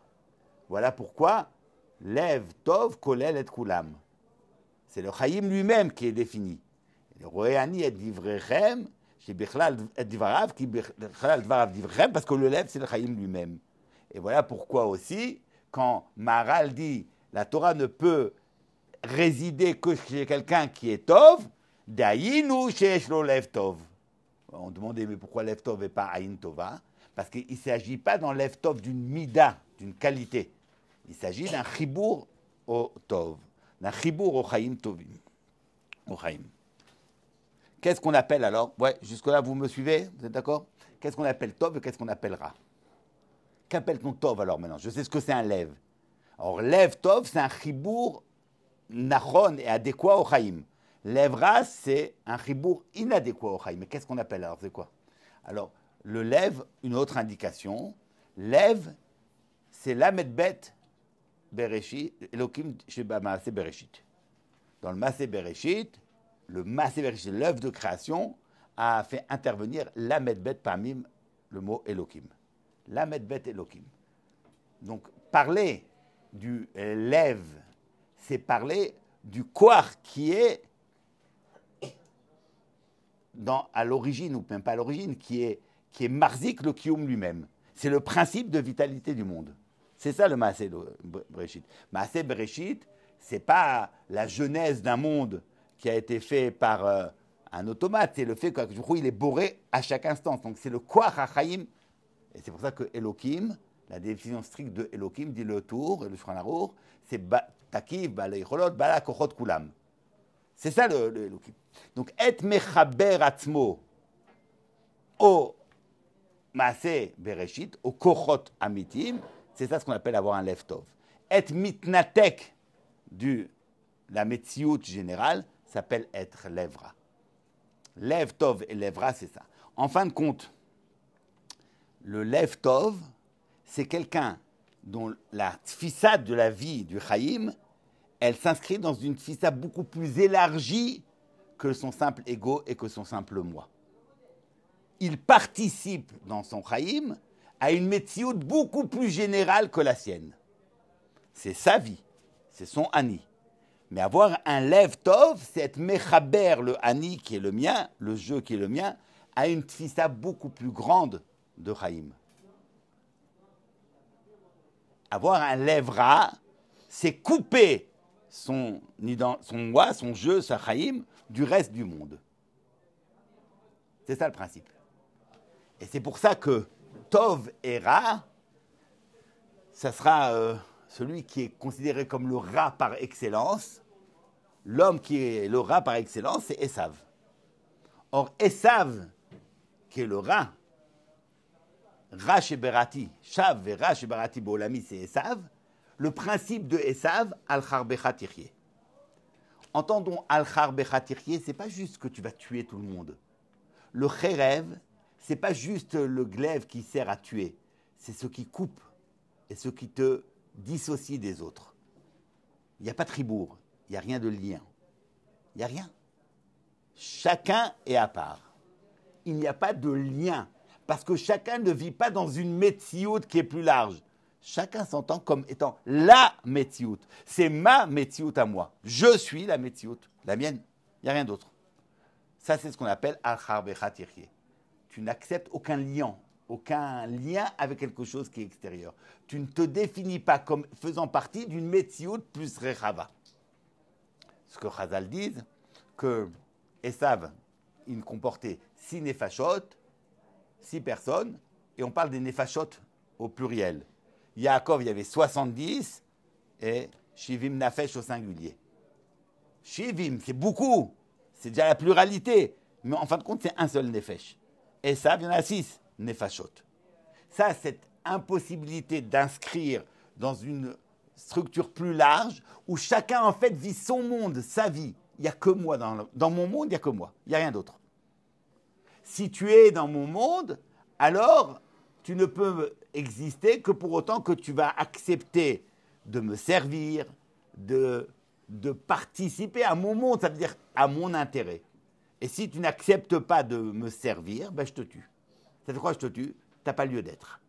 Voilà pourquoi lève tov kolel et kulam. C'est le Chaïm lui-même qui est défini. Le roéani et divrechem, chez Bichlal et divarav, qui Bichlal divarav divrechem, parce que le lève, c'est le Chaïm lui-même. Et voilà pourquoi aussi, quand Maharal dit la Torah ne peut résider que chez quelqu'un qui est tov, d'ayinu sheesh lo lev tov. On demandait mais pourquoi lev tov et pas ayin tova? Parce qu'il ne s'agit pas dans lev tov d'une mida, d'une qualité. Il s'agit d'un chibour au tov, d'un chibour au chaim tovim. Au chaim. Qu'est-ce qu'on appelle alors? Ouais, jusque-là, vous me suivez? Vous êtes d'accord? Qu'est-ce qu'on appelle tov et qu'est-ce qu'on appelle ra? Qu'appelle-t-on tov alors maintenant? Je sais ce que c'est un lève. Alors, lève tov, c'est un chibour nachon et adéquat au chaim. Lève ra, c'est un chibour inadéquat au chaim. Mais qu'est-ce qu'on appelle alors? C'est quoi? Alors, le lève, une autre indication. Lève, c'est lamed bet bereshit, Elokim sheba maaseh bereshit. Dans le maaseh bereshit, le maaseh bereshit, l'œuvre de création, a fait intervenir lamed bet parmi le mot Elokim. Lamed bet Elokim. Donc, parler du lève, c'est parler du koach qui est à l'origine, ou même pas à l'origine, qui est marzik le kiyum lui-même. C'est le principe de vitalité du monde. C'est ça le Maaseh Bereshit. Maaseh Bereshit, ce n'est pas la genèse d'un monde qui a été fait par un automate, c'est le fait qu'il est boré à chaque instant. Donc c'est le Koach HaChaim. Et c'est pour ça que Elohim, la définition stricte de Elohim, dit le tour, et le Shulchan Aruch, c'est Takiv, Bala Yicholot, Bala Kochot Kulam. C'est ça le Elohim. Donc, Et Mechaber Atzmo au Maaseh Bereshit, au Kochot Amitim, c'est ça ce qu'on appelle avoir un Lev Tov. Et Mitnatek de la Metsiout générale s'appelle être Levra. Lev Tov et Levra, c'est ça. En fin de compte, le Lev Tov, c'est quelqu'un dont la tfissa de la vie du Chaim, elle s'inscrit dans une tfissa beaucoup plus élargie que son simple ego et que son simple moi. Il participe dans son Chaim à une metsiout beaucoup plus générale que la sienne. C'est sa vie, c'est son Ani. Mais avoir un Lev Tov, c'est être mechaber le Ani qui est le mien, le jeu qui est le mien, à une tfissa beaucoup plus grande de Chaim. Avoir un lèvra, c'est couper son moi, son jeu, sa chaim, du reste du monde. C'est ça le principe. Et c'est pour ça que Tov et Ra, ça sera celui qui est considéré comme le Ra par excellence. L'homme qui est le Ra par excellence, c'est Esav. Or, Esav, qui est le Ra, Ra Sheberati, Shav et Ra Sheberati Bolami, c'est Esav. Le principe de Esav, Al-Charbecha Tirye. Entendons Al-Charbecha Tirye, ce n'est pas juste que tu vas tuer tout le monde. Le Cherev, ce n'est pas juste le glaive qui sert à tuer, c'est ce qui coupe et ce qui te dissocie des autres. Il n'y a pas de tribour, il n'y a rien de lien. Il n'y a rien. Chacun est à part. Il n'y a pas de lien. Parce que chacun ne vit pas dans une metsiout qui est plus large. Chacun s'entend comme étant la metsiout. C'est ma metsiout à moi. Je suis la metsiout, la mienne. Il n'y a rien d'autre. Ça, c'est ce qu'on appelle al-charbecha tirye. Tu n'acceptes aucun lien avec quelque chose qui est extérieur. Tu ne te définis pas comme faisant partie d'une metsiout plus rechava. Ce que Chazal disent, que Esav, il comportait 6 nefashot, 6 personnes, et on parle des nefashot au pluriel. Yaakov, il y avait 70, et Shivim Nafesh au singulier. Shivim, c'est beaucoup, c'est déjà la pluralité, mais en fin de compte, c'est un seul nefesh. Et ça, il y en a 6 nefashot. Ça, cette impossibilité d'inscrire dans une structure plus large, où chacun, en fait, vit son monde, sa vie. Il n'y a que moi. Dans mon monde, il n'y a que moi. Il n'y a rien d'autre. Si tu es dans mon monde, alors tu ne peux exister que pour autant que tu vas accepter de me servir, de participer à mon monde, ça veut dire à mon intérêt. Et si tu n'acceptes pas de me servir, ben je te tue. Ça fait quoi je te tue? Tu n'as pas lieu d'être.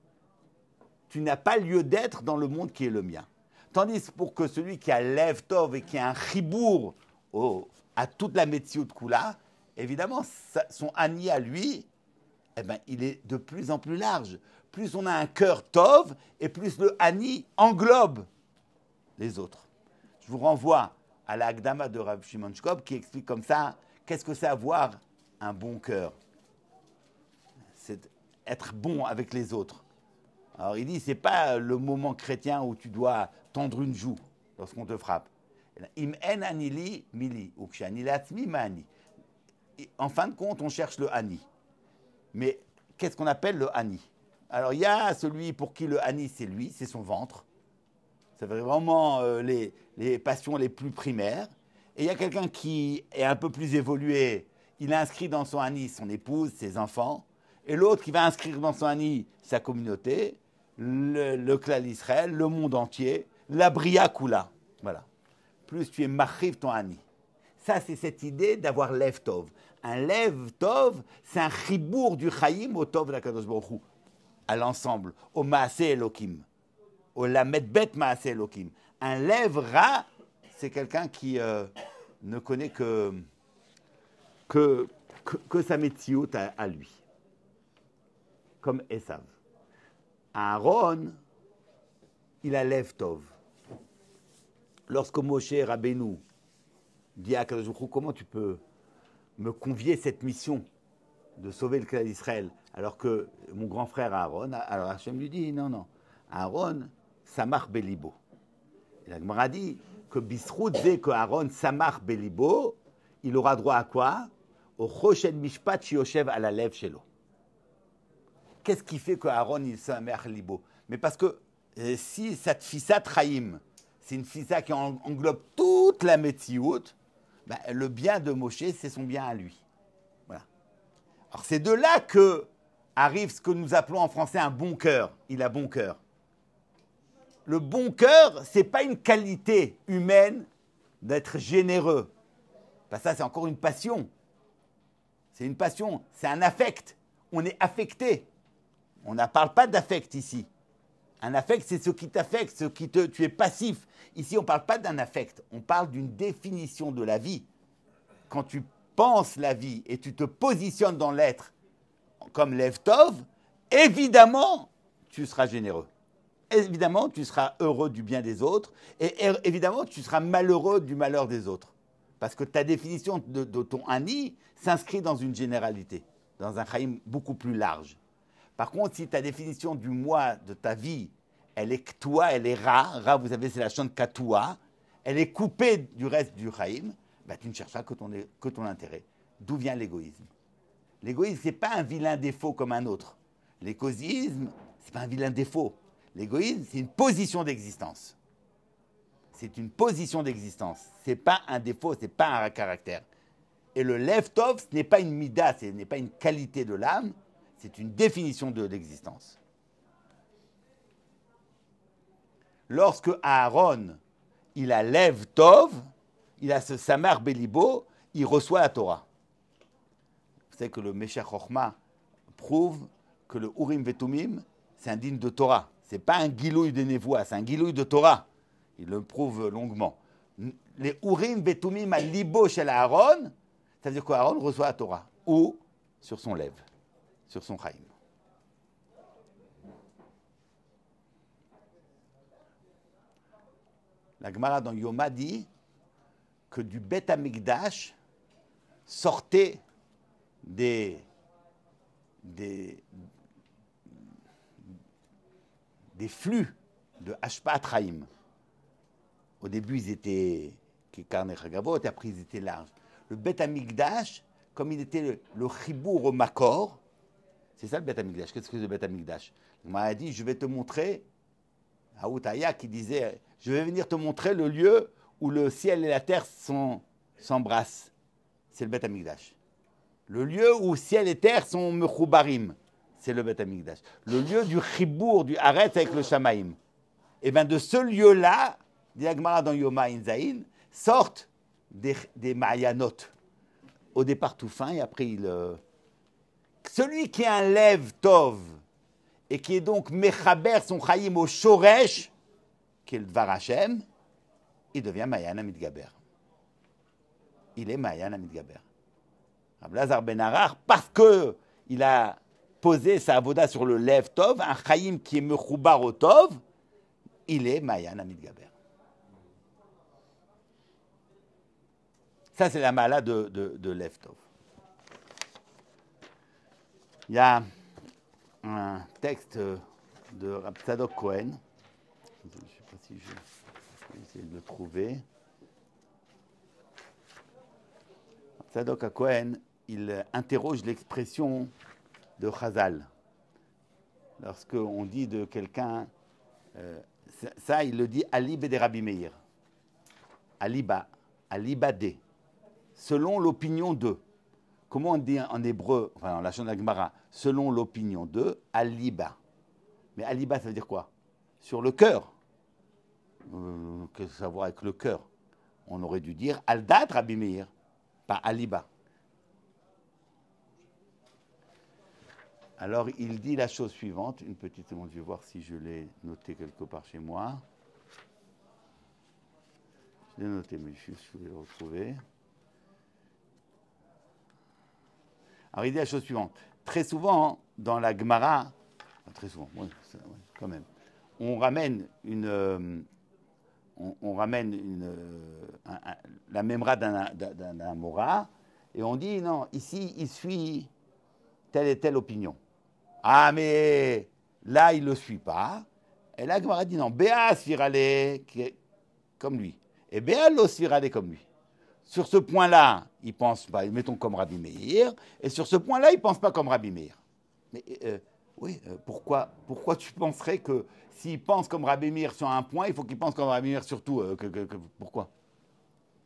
Tu n'as pas lieu d'être dans le monde qui est le mien. Tandis pour que celui qui a Lev Tov et qui a un chibour à toute la Metsiout Kula, évidemment, son Ani à lui, eh ben, il est de plus en plus large. Plus on a un cœur Tov, et plus le Ani englobe les autres. Je vous renvoie à la Hakdama de Rav Shimon Shkop qui explique comme ça, qu'est-ce que c'est avoir un bon cœur? C'est être bon avec les autres. Alors il dit, ce n'est pas le moment chrétien où tu dois tendre une joue lorsqu'on te frappe. Im en anili mili, ou kshani latzmi mani. En fin de compte, on cherche le Ani. Mais qu'est-ce qu'on appelle le Ani? Alors, il y a celui pour qui le Ani, c'est lui, c'est son ventre. C'est vraiment les passions les plus primaires. Et il y a quelqu'un qui est un peu plus évolué. Il a inscrit dans son Ani son épouse, ses enfants. Et l'autre qui va inscrire dans son Ani sa communauté, le clan d'Israël, le monde entier, la Bria Kula. Voilà. Plus tu es machiv ton Ani. Ça, c'est cette idée d'avoir Lev Tov. Un Lev Tov, c'est un chibour du Chaim au Tov de la Kadosh Baruch Hu, à l'ensemble, au Maaseh Elokim, au Lamed Bet Maaseh Elokim. Un Lev Ra, c'est quelqu'un qui ne connaît que sa metsiout à lui, comme Esav. Aaron, il a lève Tov. Lorsque Moshe Rabbeinu dit à Akadosh Baruch Hu, comment tu peux me convier cette mission de sauver le clan d'Israël, alors que mon grand frère Aaron, alors Hachem lui dit, non, Aaron, Samar Belibo. Et la Gemara dit que Bisrout dit que Aaron, Samar Belibo, il aura droit à quoi? Au Choshen Mishpat Shioshev à la lèvre shelo. Qu'est-ce qui fait que Aaron, il Samar Belibo? Mais parce que si cette fissa Traïm, c'est une fissa qui englobe toute la Metsiout, ben, le bien de Moshe, c'est son bien à lui. Voilà. Alors c'est de là que arrive ce que nous appelons en français un bon cœur. Il a bon cœur. Le bon cœur, ce n'est pas une qualité humaine d'être généreux. Ben, ça, c'est encore une passion. C'est une passion, c'est un affect. On est affecté. On ne parle pas d'affect ici. Un affect, c'est ce qui t'affecte, tu es passif. Ici, on ne parle pas d'un affect, on parle d'une définition de la vie. Quand tu penses la vie et tu te positionnes dans l'être comme Lev Tov, évidemment, tu seras généreux. Évidemment, tu seras heureux du bien des autres et évidemment, tu seras malheureux du malheur des autres. Parce que ta définition de ton ani s'inscrit dans une généralité, dans un chaïm beaucoup plus large. Par contre, si ta définition du moi, de ta vie, elle est k'toua, elle est ra, vous savez, c'est la chante katoua, elle est coupée du reste du chaïm, ben, tu ne chercheras que ton intérêt. D'où vient l'égoïsme? L'égoïsme, ce n'est pas un vilain défaut comme un autre. L'égoïsme, ce n'est pas un vilain défaut. L'égoïsme, c'est une position d'existence. C'est une position d'existence. Ce n'est pas un défaut, ce n'est pas un caractère. Et le Lev Tov, ce n'est pas une mida, ce n'est pas une qualité de l'âme, c'est une définition de l'existence. Lorsque Aaron, il a Lev Tov, il a ce Samar Belibo, il reçoit la Torah. Vous savez que le Meshach Chochma prouve que le Urim Vetumim, c'est un digne de Torah. Ce n'est pas un guilouille de Névoie, c'est un guilouille de Torah. Il le prouve longuement. Les Urim Vetumim à Libo chez Aaron, ça veut dire qu'Aaron reçoit la Torah. Ou sur son lèvre, sur son chaïm. La Gemara dans Yoma dit que du Beth Amikdash sortaient des flux de Hashpat Chaim. Au début, ils étaient Karne Chagavot, et après, ils étaient larges. Le Beth Amikdash, comme il était le Chibour au Makor, c'est ça le Beth Amikdash. Qu'est-ce que c'est le Beth Amikdash? Il m'a dit, je vais te montrer, Aoutaya qui disait, je vais venir te montrer le lieu où le ciel et la terre s'embrassent. C'est le Beth Amikdash. Le lieu où ciel et terre sont mechoubarim, c'est le Beth Amikdash. Le lieu du chibour, du haretz avec le shamaïm. Et bien de ce lieu-là, dit la Gemara dans Yoma Inzaïn, sortent des mayanot. Au départ tout fin, et après celui qui a un lev tov, et qui est donc mechaber son chayim au shoresh, qui est le Dvar Hashem, il devient Mayan Amidgaber. Il est Mayan Amidgaber. Rabbi Lazar ben Arar, parce qu'il a posé sa avoda sur le lev tov, un chayim qui est mechoubar au tov, il est Mayan Amidgaber. Ça, c'est la mala de lev tov. Il y a un texte de Rabbi Tzadok Cohen. Je ne sais pas si je vais essayer de le trouver. Tzadok Cohen, il interroge l'expression de Chazal. Lorsqu'on dit de quelqu'un, ça il le dit Alib de Rabbi Meir. Aliba, Alibade, selon l'opinion d'eux. Comment on dit en hébreu, enfin en la Shona Gemara, selon l'opinion d'eux, Aliba. Mais Aliba, ça veut dire quoi? Sur le cœur. Qu'est-ce que ça a à voir avec le cœur? On aurait dû dire Aldat Rabbi Meir, pas Aliba. Alors, il dit la chose suivante. Une petite seconde, je vais voir si je l'ai noté quelque part chez moi. Je l'ai noté, mais je vais le retrouver. Alors, il dit la chose suivante. Très souvent, dans la Gemara, Très souvent, oui, quand même. On ramène la mémora d'un Mora, et on dit, non, ici, il suit telle et telle opinion. Ah, mais là, il ne le suit pas. Et là, Gemara dit, non, Béa Sirale, qui est comme lui. Et Béa lo Sirale comme lui. Sur ce point-là, il pense pas, mettons comme Rabbi Meir, et sur ce point-là, il ne pense pas comme Rabbi Meir. Mais pourquoi tu penserais que s'il pense comme Rabbi Meir sur un point, il faut qu'il pense comme Rabbi Meir sur tout pourquoi?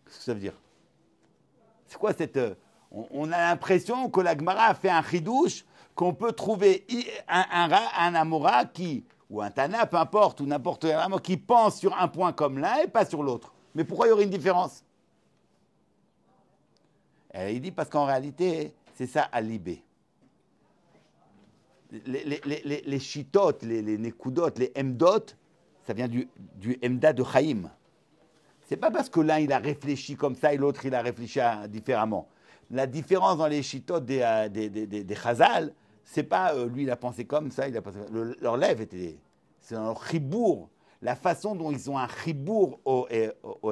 Qu'est-ce que ça veut dire? C'est quoi cette... on a l'impression que la Gemara a fait un chidouche, qu'on peut trouver un Amora qui, ou un Tana, peu importe, ou n'importe quel Amora, qui pense sur un point comme l'un et pas sur l'autre. Mais pourquoi il y aurait une différence? Et il dit parce qu'en réalité, c'est ça à l'ibé. Les chitotes, les nekudotes, les emdot, ça vient du emda de Chaim. C'est pas parce que l'un il a réfléchi comme ça et l'autre il a réfléchi différemment. La différence dans les chitotes des Chazal, c'est pas lui il a pensé comme ça, il a pensé. Leur lèvre était, c'est dans leur chibour. La façon dont ils ont un chibour au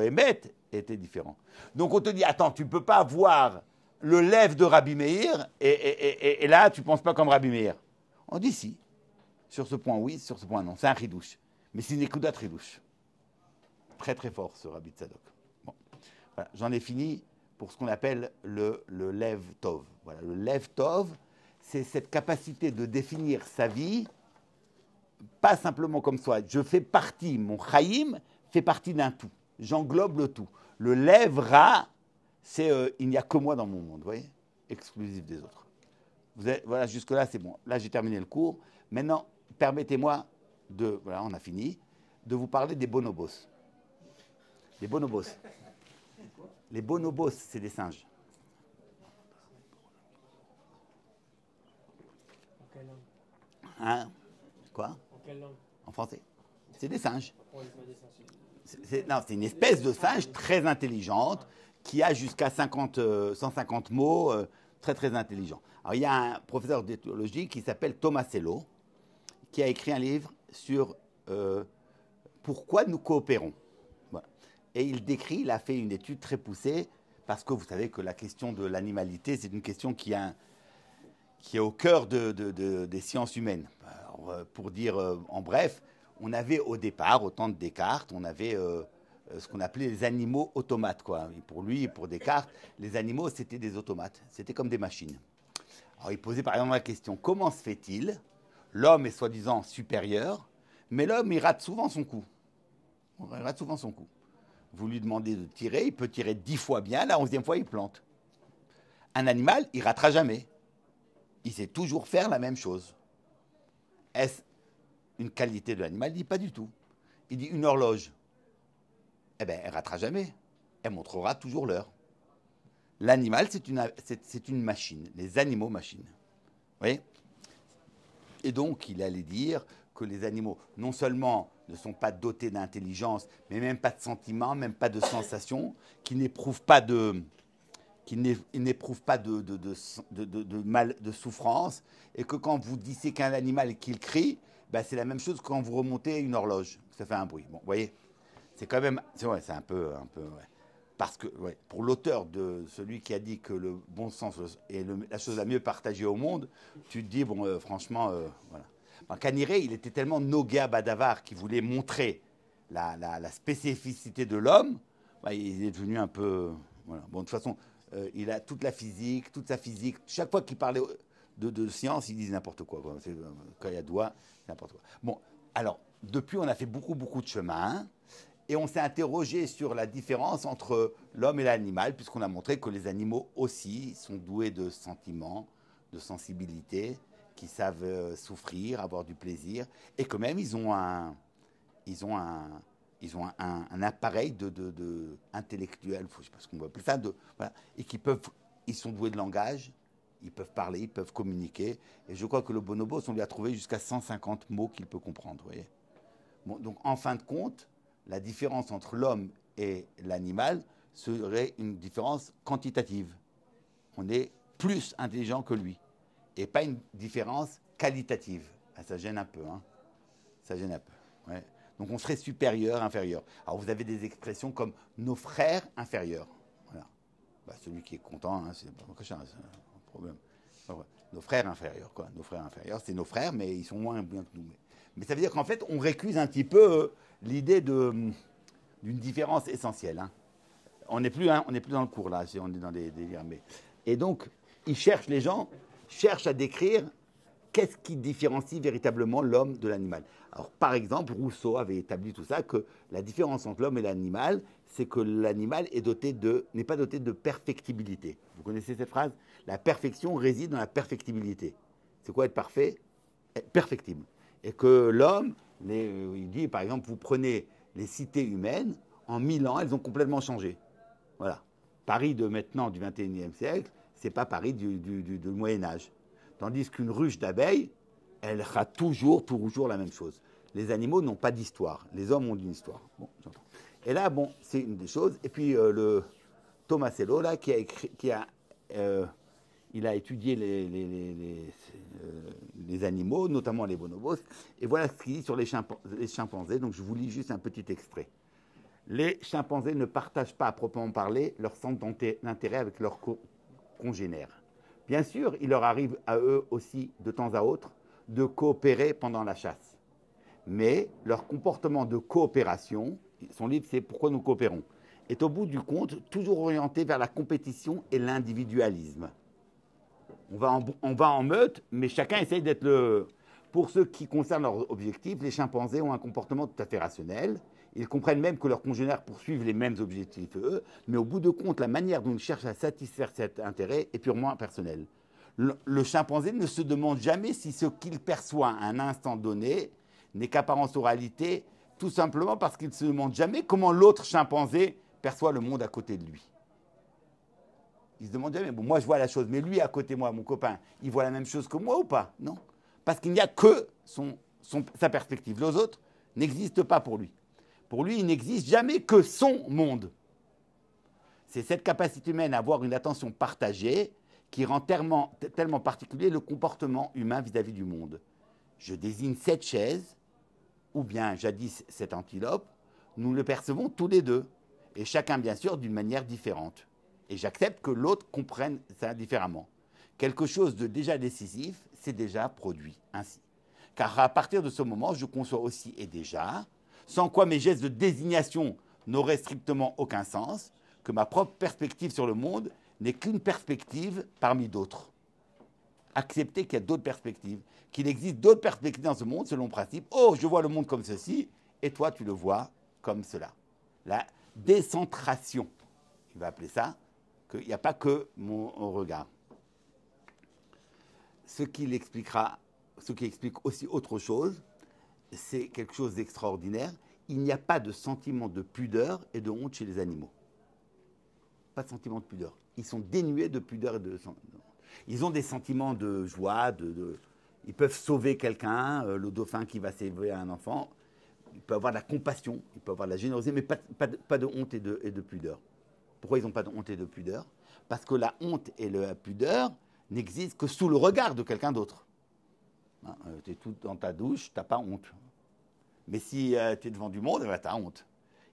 Emet était différent. Donc on te dit attends, tu peux pas voir le lèvre de Rabbi Meir et là tu penses pas comme Rabbi Meir. On dit si. Sur ce point, oui. Sur ce point, non. C'est un chidouche. Mais c'est une écoudat chidouche. Très, très fort, ce Rabbi Tzadok. Bon. Voilà. J'en ai fini pour ce qu'on appelle le Lev Tov. Voilà. Le Lev Tov, c'est cette capacité de définir sa vie, pas simplement comme soi. Je fais partie, mon Chaim fait partie d'un tout. J'englobe le tout. Le Lev Ra, c'est il n'y a que moi dans mon monde, vous voyez, exclusif des autres. Voilà, jusque-là, c'est bon. Là, j'ai terminé le cours. Maintenant, permettez-moi voilà, on a fini, de vous parler des bonobos. Les bonobos. Les bonobos, c'est des singes. En quelle langue? Hein? Quoi? En quelle langue? En français. C'est des singes. Pourquoi ils sont des singes? Non, c'est une espèce de singe très intelligente qui a jusqu'à 150 mots, très, très intelligent. Alors, il y a un professeur d'éthologie qui s'appelle Thomas Sello, qui a écrit un livre sur pourquoi nous coopérons. Voilà. Et il a fait une étude très poussée, parce que vous savez que la question de l'animalité, c'est une question qui est au cœur des sciences humaines. Alors, pour dire en bref, on avait au départ, au temps de Descartes, on avait ce qu'on appelait les animaux automates, quoi. Et pour lui et pour Descartes, les animaux, c'était des automates. C'était comme des machines. Alors, il posait par exemple la question, comment se fait-il? L'homme est soi-disant supérieur, mais l'homme, il rate souvent son coup. Il rate souvent son coup. Vous lui demandez de tirer, il peut tirer 10 fois bien, la 11e fois, il plante. Un animal, il ratera jamais. Il sait toujours faire la même chose. Est-ce une qualité de l'animal? Il dit pas du tout. Il dit une horloge. Eh bien, elle ratera jamais. Elle montrera toujours l'heure. L'animal, c'est une machine. Les animaux, machines. Vous voyez? Et donc, il allait dire que les animaux, non seulement ne sont pas dotés d'intelligence, mais même pas de sentiments, même pas de sensations, qui n'éprouvent pas de mal, de souffrance, et que quand vous disséquez un animal et qu'il crie, ben c'est la même chose que quand vous remontez une horloge, ça fait un bruit. Bon, vous voyez, c'est quand même, c'est un peu, ouais. Parce que, ouais, pour l'auteur de celui qui a dit que le bon sens est la chose la mieux partagée au monde, tu te dis, bon, franchement, voilà. Kaniré, il était tellement Noga Badavar qu'il voulait montrer la spécificité de l'homme, bah, il est devenu un peu, voilà. Bon, de toute façon, il a toute sa physique. Chaque fois qu'il parlait de science, il disait n'importe quoi. Quand il y a doigt, c'est n'importe quoi. Bon, alors, depuis, on a fait beaucoup, beaucoup de chemin. Et on s'est interrogé sur la différence entre l'homme et l'animal, puisqu'on a montré que les animaux aussi sont doués de sentiments, de sensibilité, qui savent souffrir, avoir du plaisir, et que même ils ont un appareil intellectuel, je ne sais pas ce qu'on va appeler ça, voilà, et ils sont doués de langage, ils peuvent parler, ils peuvent communiquer. Et je crois que le bonobo, on lui a trouvé jusqu'à 150 mots qu'il peut comprendre. Vous voyez. Bon, donc, en fin de compte, la différence entre l'homme et l'animal serait une différence quantitative. On est plus intelligent que lui. Et pas une différence qualitative. Ah, ça gêne un peu, hein. Ça gêne un peu. Ouais. Donc on serait supérieur, inférieur. Alors vous avez des expressions comme nos frères inférieurs. Voilà. Bah, celui qui est content, hein, c'est pas un problème. Enfin, nos frères inférieurs, quoi. Nos frères inférieurs, c'est nos frères, mais ils sont moins bien que nous. Mais ça veut dire qu'en fait, on récuse un petit peu l'idée d'une différence essentielle. Hein. On n'est plus dans le cours là, on est dans des délires. Et donc, les gens cherchent à décrire qu'est-ce qui différencie véritablement l'homme de l'animal. Alors, par exemple, Rousseau avait établi tout ça, que la différence entre l'homme et l'animal, c'est que l'animal n'est pas doté de perfectibilité. Vous connaissez cette phrase? La perfection réside dans la perfectibilité. C'est quoi être parfait? Être perfectible. Et que l'homme, il dit, par exemple, vous prenez les cités humaines, en 1000 ans, elles ont complètement changé. Voilà. Paris de maintenant, du 21e siècle, c'est pas Paris du Moyen-Âge. Tandis qu'une ruche d'abeilles, elle fera toujours la même chose. Les animaux n'ont pas d'histoire. Les hommes ont une histoire. Bon, j'entends. Et là, bon, c'est une des choses. Et puis, le Tomasello, là, il a étudié les animaux, notamment les bonobos. Et voilà ce qu'il dit sur les chimpanzés. Donc, je vous lis juste un petit extrait. Les chimpanzés ne partagent pas, à proprement parler, leur centre d'intérêt avec leurs congénères. Bien sûr, il leur arrive à eux aussi, de temps à autre, de coopérer pendant la chasse. Mais leur comportement de coopération, son livre c'est « Pourquoi nous coopérons », est au bout du compte toujours orienté vers la compétition et l'individualisme. On va en meute, mais chacun essaye d'être le... Pour ce qui concerne leurs objectifs, les chimpanzés ont un comportement tout à fait rationnel. Ils comprennent même que leurs congénères poursuivent les mêmes objectifs eux, mais au bout de compte, la manière dont ils cherchent à satisfaire cet intérêt est purement personnelle. Le chimpanzé ne se demande jamais si ce qu'il perçoit à un instant donné n'est qu'apparence ou réalité, tout simplement parce qu'il ne se demande jamais comment l'autre chimpanzé perçoit le monde à côté de lui. Il se demande jamais, bon, moi je vois la chose, mais lui à côté de moi, mon copain, il voit la même chose que moi ou pas? Non. Parce qu'il n'y a que sa perspective. Les autres n'existent pas pour lui. Pour lui, il n'existe jamais que son monde. C'est cette capacité humaine à avoir une attention partagée qui rend tellement particulier le comportement humain vis-à-vis du monde. Je désigne cette chaise, ou bien jadis cette antilope, nous le percevons tous les deux, et chacun bien sûr d'une manière différente. Et j'accepte que l'autre comprenne ça différemment. Quelque chose de déjà décisif s'est déjà produit ainsi. Car à partir de ce moment, je conçois aussi et déjà, sans quoi mes gestes de désignation n'auraient strictement aucun sens, que ma propre perspective sur le monde n'est qu'une perspective parmi d'autres. Accepter qu'il y a d'autres perspectives, qu'il existe d'autres perspectives dans ce monde selon le principe « Oh, je vois le monde comme ceci, et toi, tu le vois comme cela ». La décentration, il va appeler ça, qu'il n'y a pas que mon regard. Ce qui explique aussi autre chose, c'est quelque chose d'extraordinaire. Il n'y a pas de sentiment de pudeur et de honte chez les animaux. Pas de sentiment de pudeur. Ils sont dénués de pudeur et de honte. Ils ont des sentiments de joie, ils peuvent sauver quelqu'un, le dauphin qui va sauver un enfant. Il peut avoir de la compassion, il peut avoir de la générosité, mais pas de honte et de pudeur. Pourquoi ils n'ont pas de honte et de pudeur? Parce que la honte et la pudeur n'existent que sous le regard de quelqu'un d'autre. Hein, tu es tout dans ta douche, tu n'as pas honte. Mais si tu es devant du monde, tu as honte.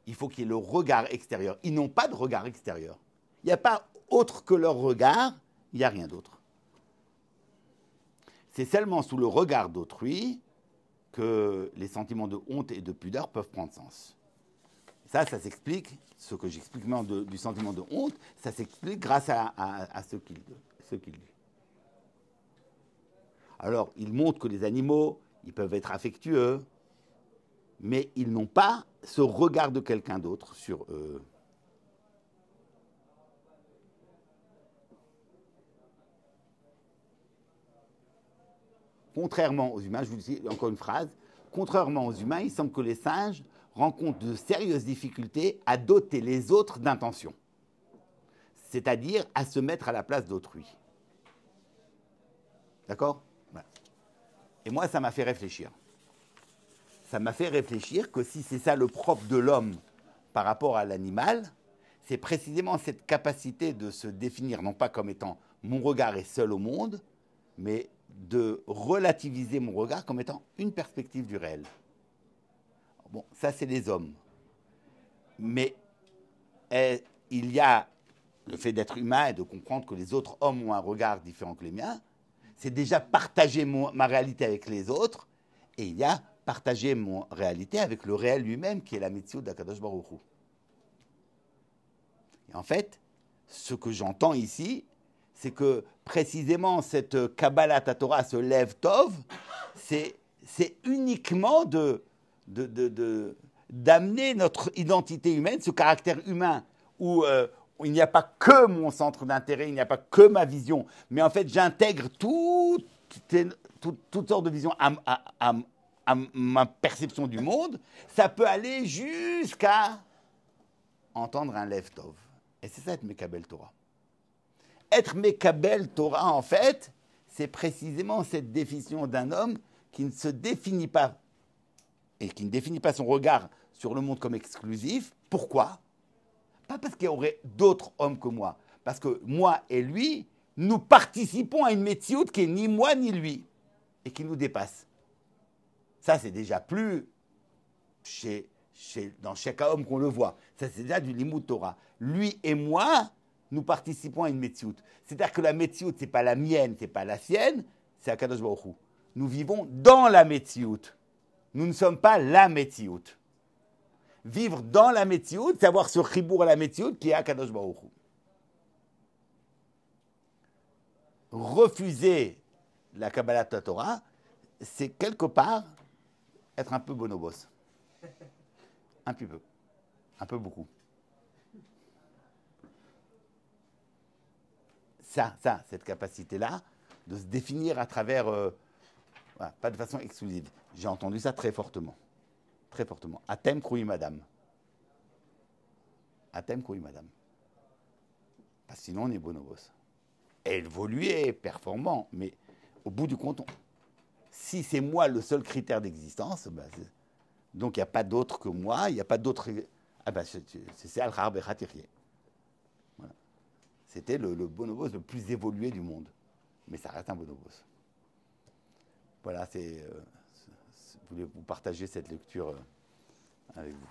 Il faut qu'il y ait le regard extérieur. Ils n'ont pas de regard extérieur. Il n'y a pas autre que leur regard, il n'y a rien d'autre. C'est seulement sous le regard d'autrui que les sentiments de honte et de pudeur peuvent prendre sens. Ça s'explique, ce que j'explique maintenant du sentiment de honte, ça s'explique grâce à ce qu'il dit. Alors, il montre que les animaux, ils peuvent être affectueux, mais ils n'ont pas ce regard de quelqu'un d'autre sur eux. Contrairement aux humains, je vous dis encore une phrase, contrairement aux humains, il semble que les singes rencontrent de sérieuses difficultés à doter les autres d'intention, c'est-à-dire à se mettre à la place d'autrui. D'accord? Voilà. Et moi, ça m'a fait réfléchir. Ça m'a fait réfléchir que si c'est ça le propre de l'homme par rapport à l'animal, c'est précisément cette capacité de se définir, non pas comme étant mon regard est seul au monde, mais de relativiser mon regard comme étant une perspective du réel. Bon, ça c'est les hommes. Mais il y a le fait d'être humain et de comprendre que les autres hommes ont un regard différent que les miens. C'est déjà partager ma réalité avec les autres. Et il y a partager ma réalité avec le réel lui-même, qui est la Metziut d'Akadosh Baruch Hu. Et en fait, ce que j'entends ici, c'est que précisément cette Kabbalat Torah, ce Lev Tov, c'est uniquement d'amener notre identité humaine, ce caractère humain, où il n'y a pas que mon centre d'intérêt, il n'y a pas que ma vision, mais en fait j'intègre toutes sortes de visions à ma perception du monde. Ça peut aller jusqu'à entendre un Lev Tov. Et c'est ça être Mekabel Torah. Être Mekabel Torah, en fait, c'est précisément cette définition d'un homme qui ne se définit pas et qui ne définit pas son regard sur le monde comme exclusif. Pourquoi ? Pas parce qu'il y aurait d'autres hommes que moi, parce que moi et lui, nous participons à une Metsiout qui est ni moi ni lui et qui nous dépasse. Ça, c'est déjà plus dans chaque homme qu'on le voit. Ça, c'est déjà du Limud Torah. Lui et moi, nous participons à une Metsiout. C'est-à-dire que la Metsiout, ce n'est pas la mienne, ce n'est pas la sienne, c'est Akadosh Baruch Hu. Nous vivons dans la Metsiout. Nous ne sommes pas la Metsiout. Vivre dans la Metsiout, c'est avoir ce chibour à la Metsiout qui est Akadosh Baruch Hu. Refuser la Kabbalat Torah, c'est quelque part être un peu bonobos. Un petit peu. Un peu beaucoup. Cette capacité-là, de se définir à travers, voilà, pas de façon exclusive. J'ai entendu ça très fortement. Très fortement. Atem kroui madame. Atem kroui madame. Parce que sinon, on est bonobos. Évolué, performant, mais au bout du compte, si c'est moi le seul critère d'existence, ben donc il n'y a pas d'autre que moi, il n'y a pas d'autre. Ah ben c'est Al-Khar Bechatirié. Voilà. C'était le bonobos le plus évolué du monde. Mais ça reste un bonobos. Voilà, je voulais vous partager cette lecture avec vous.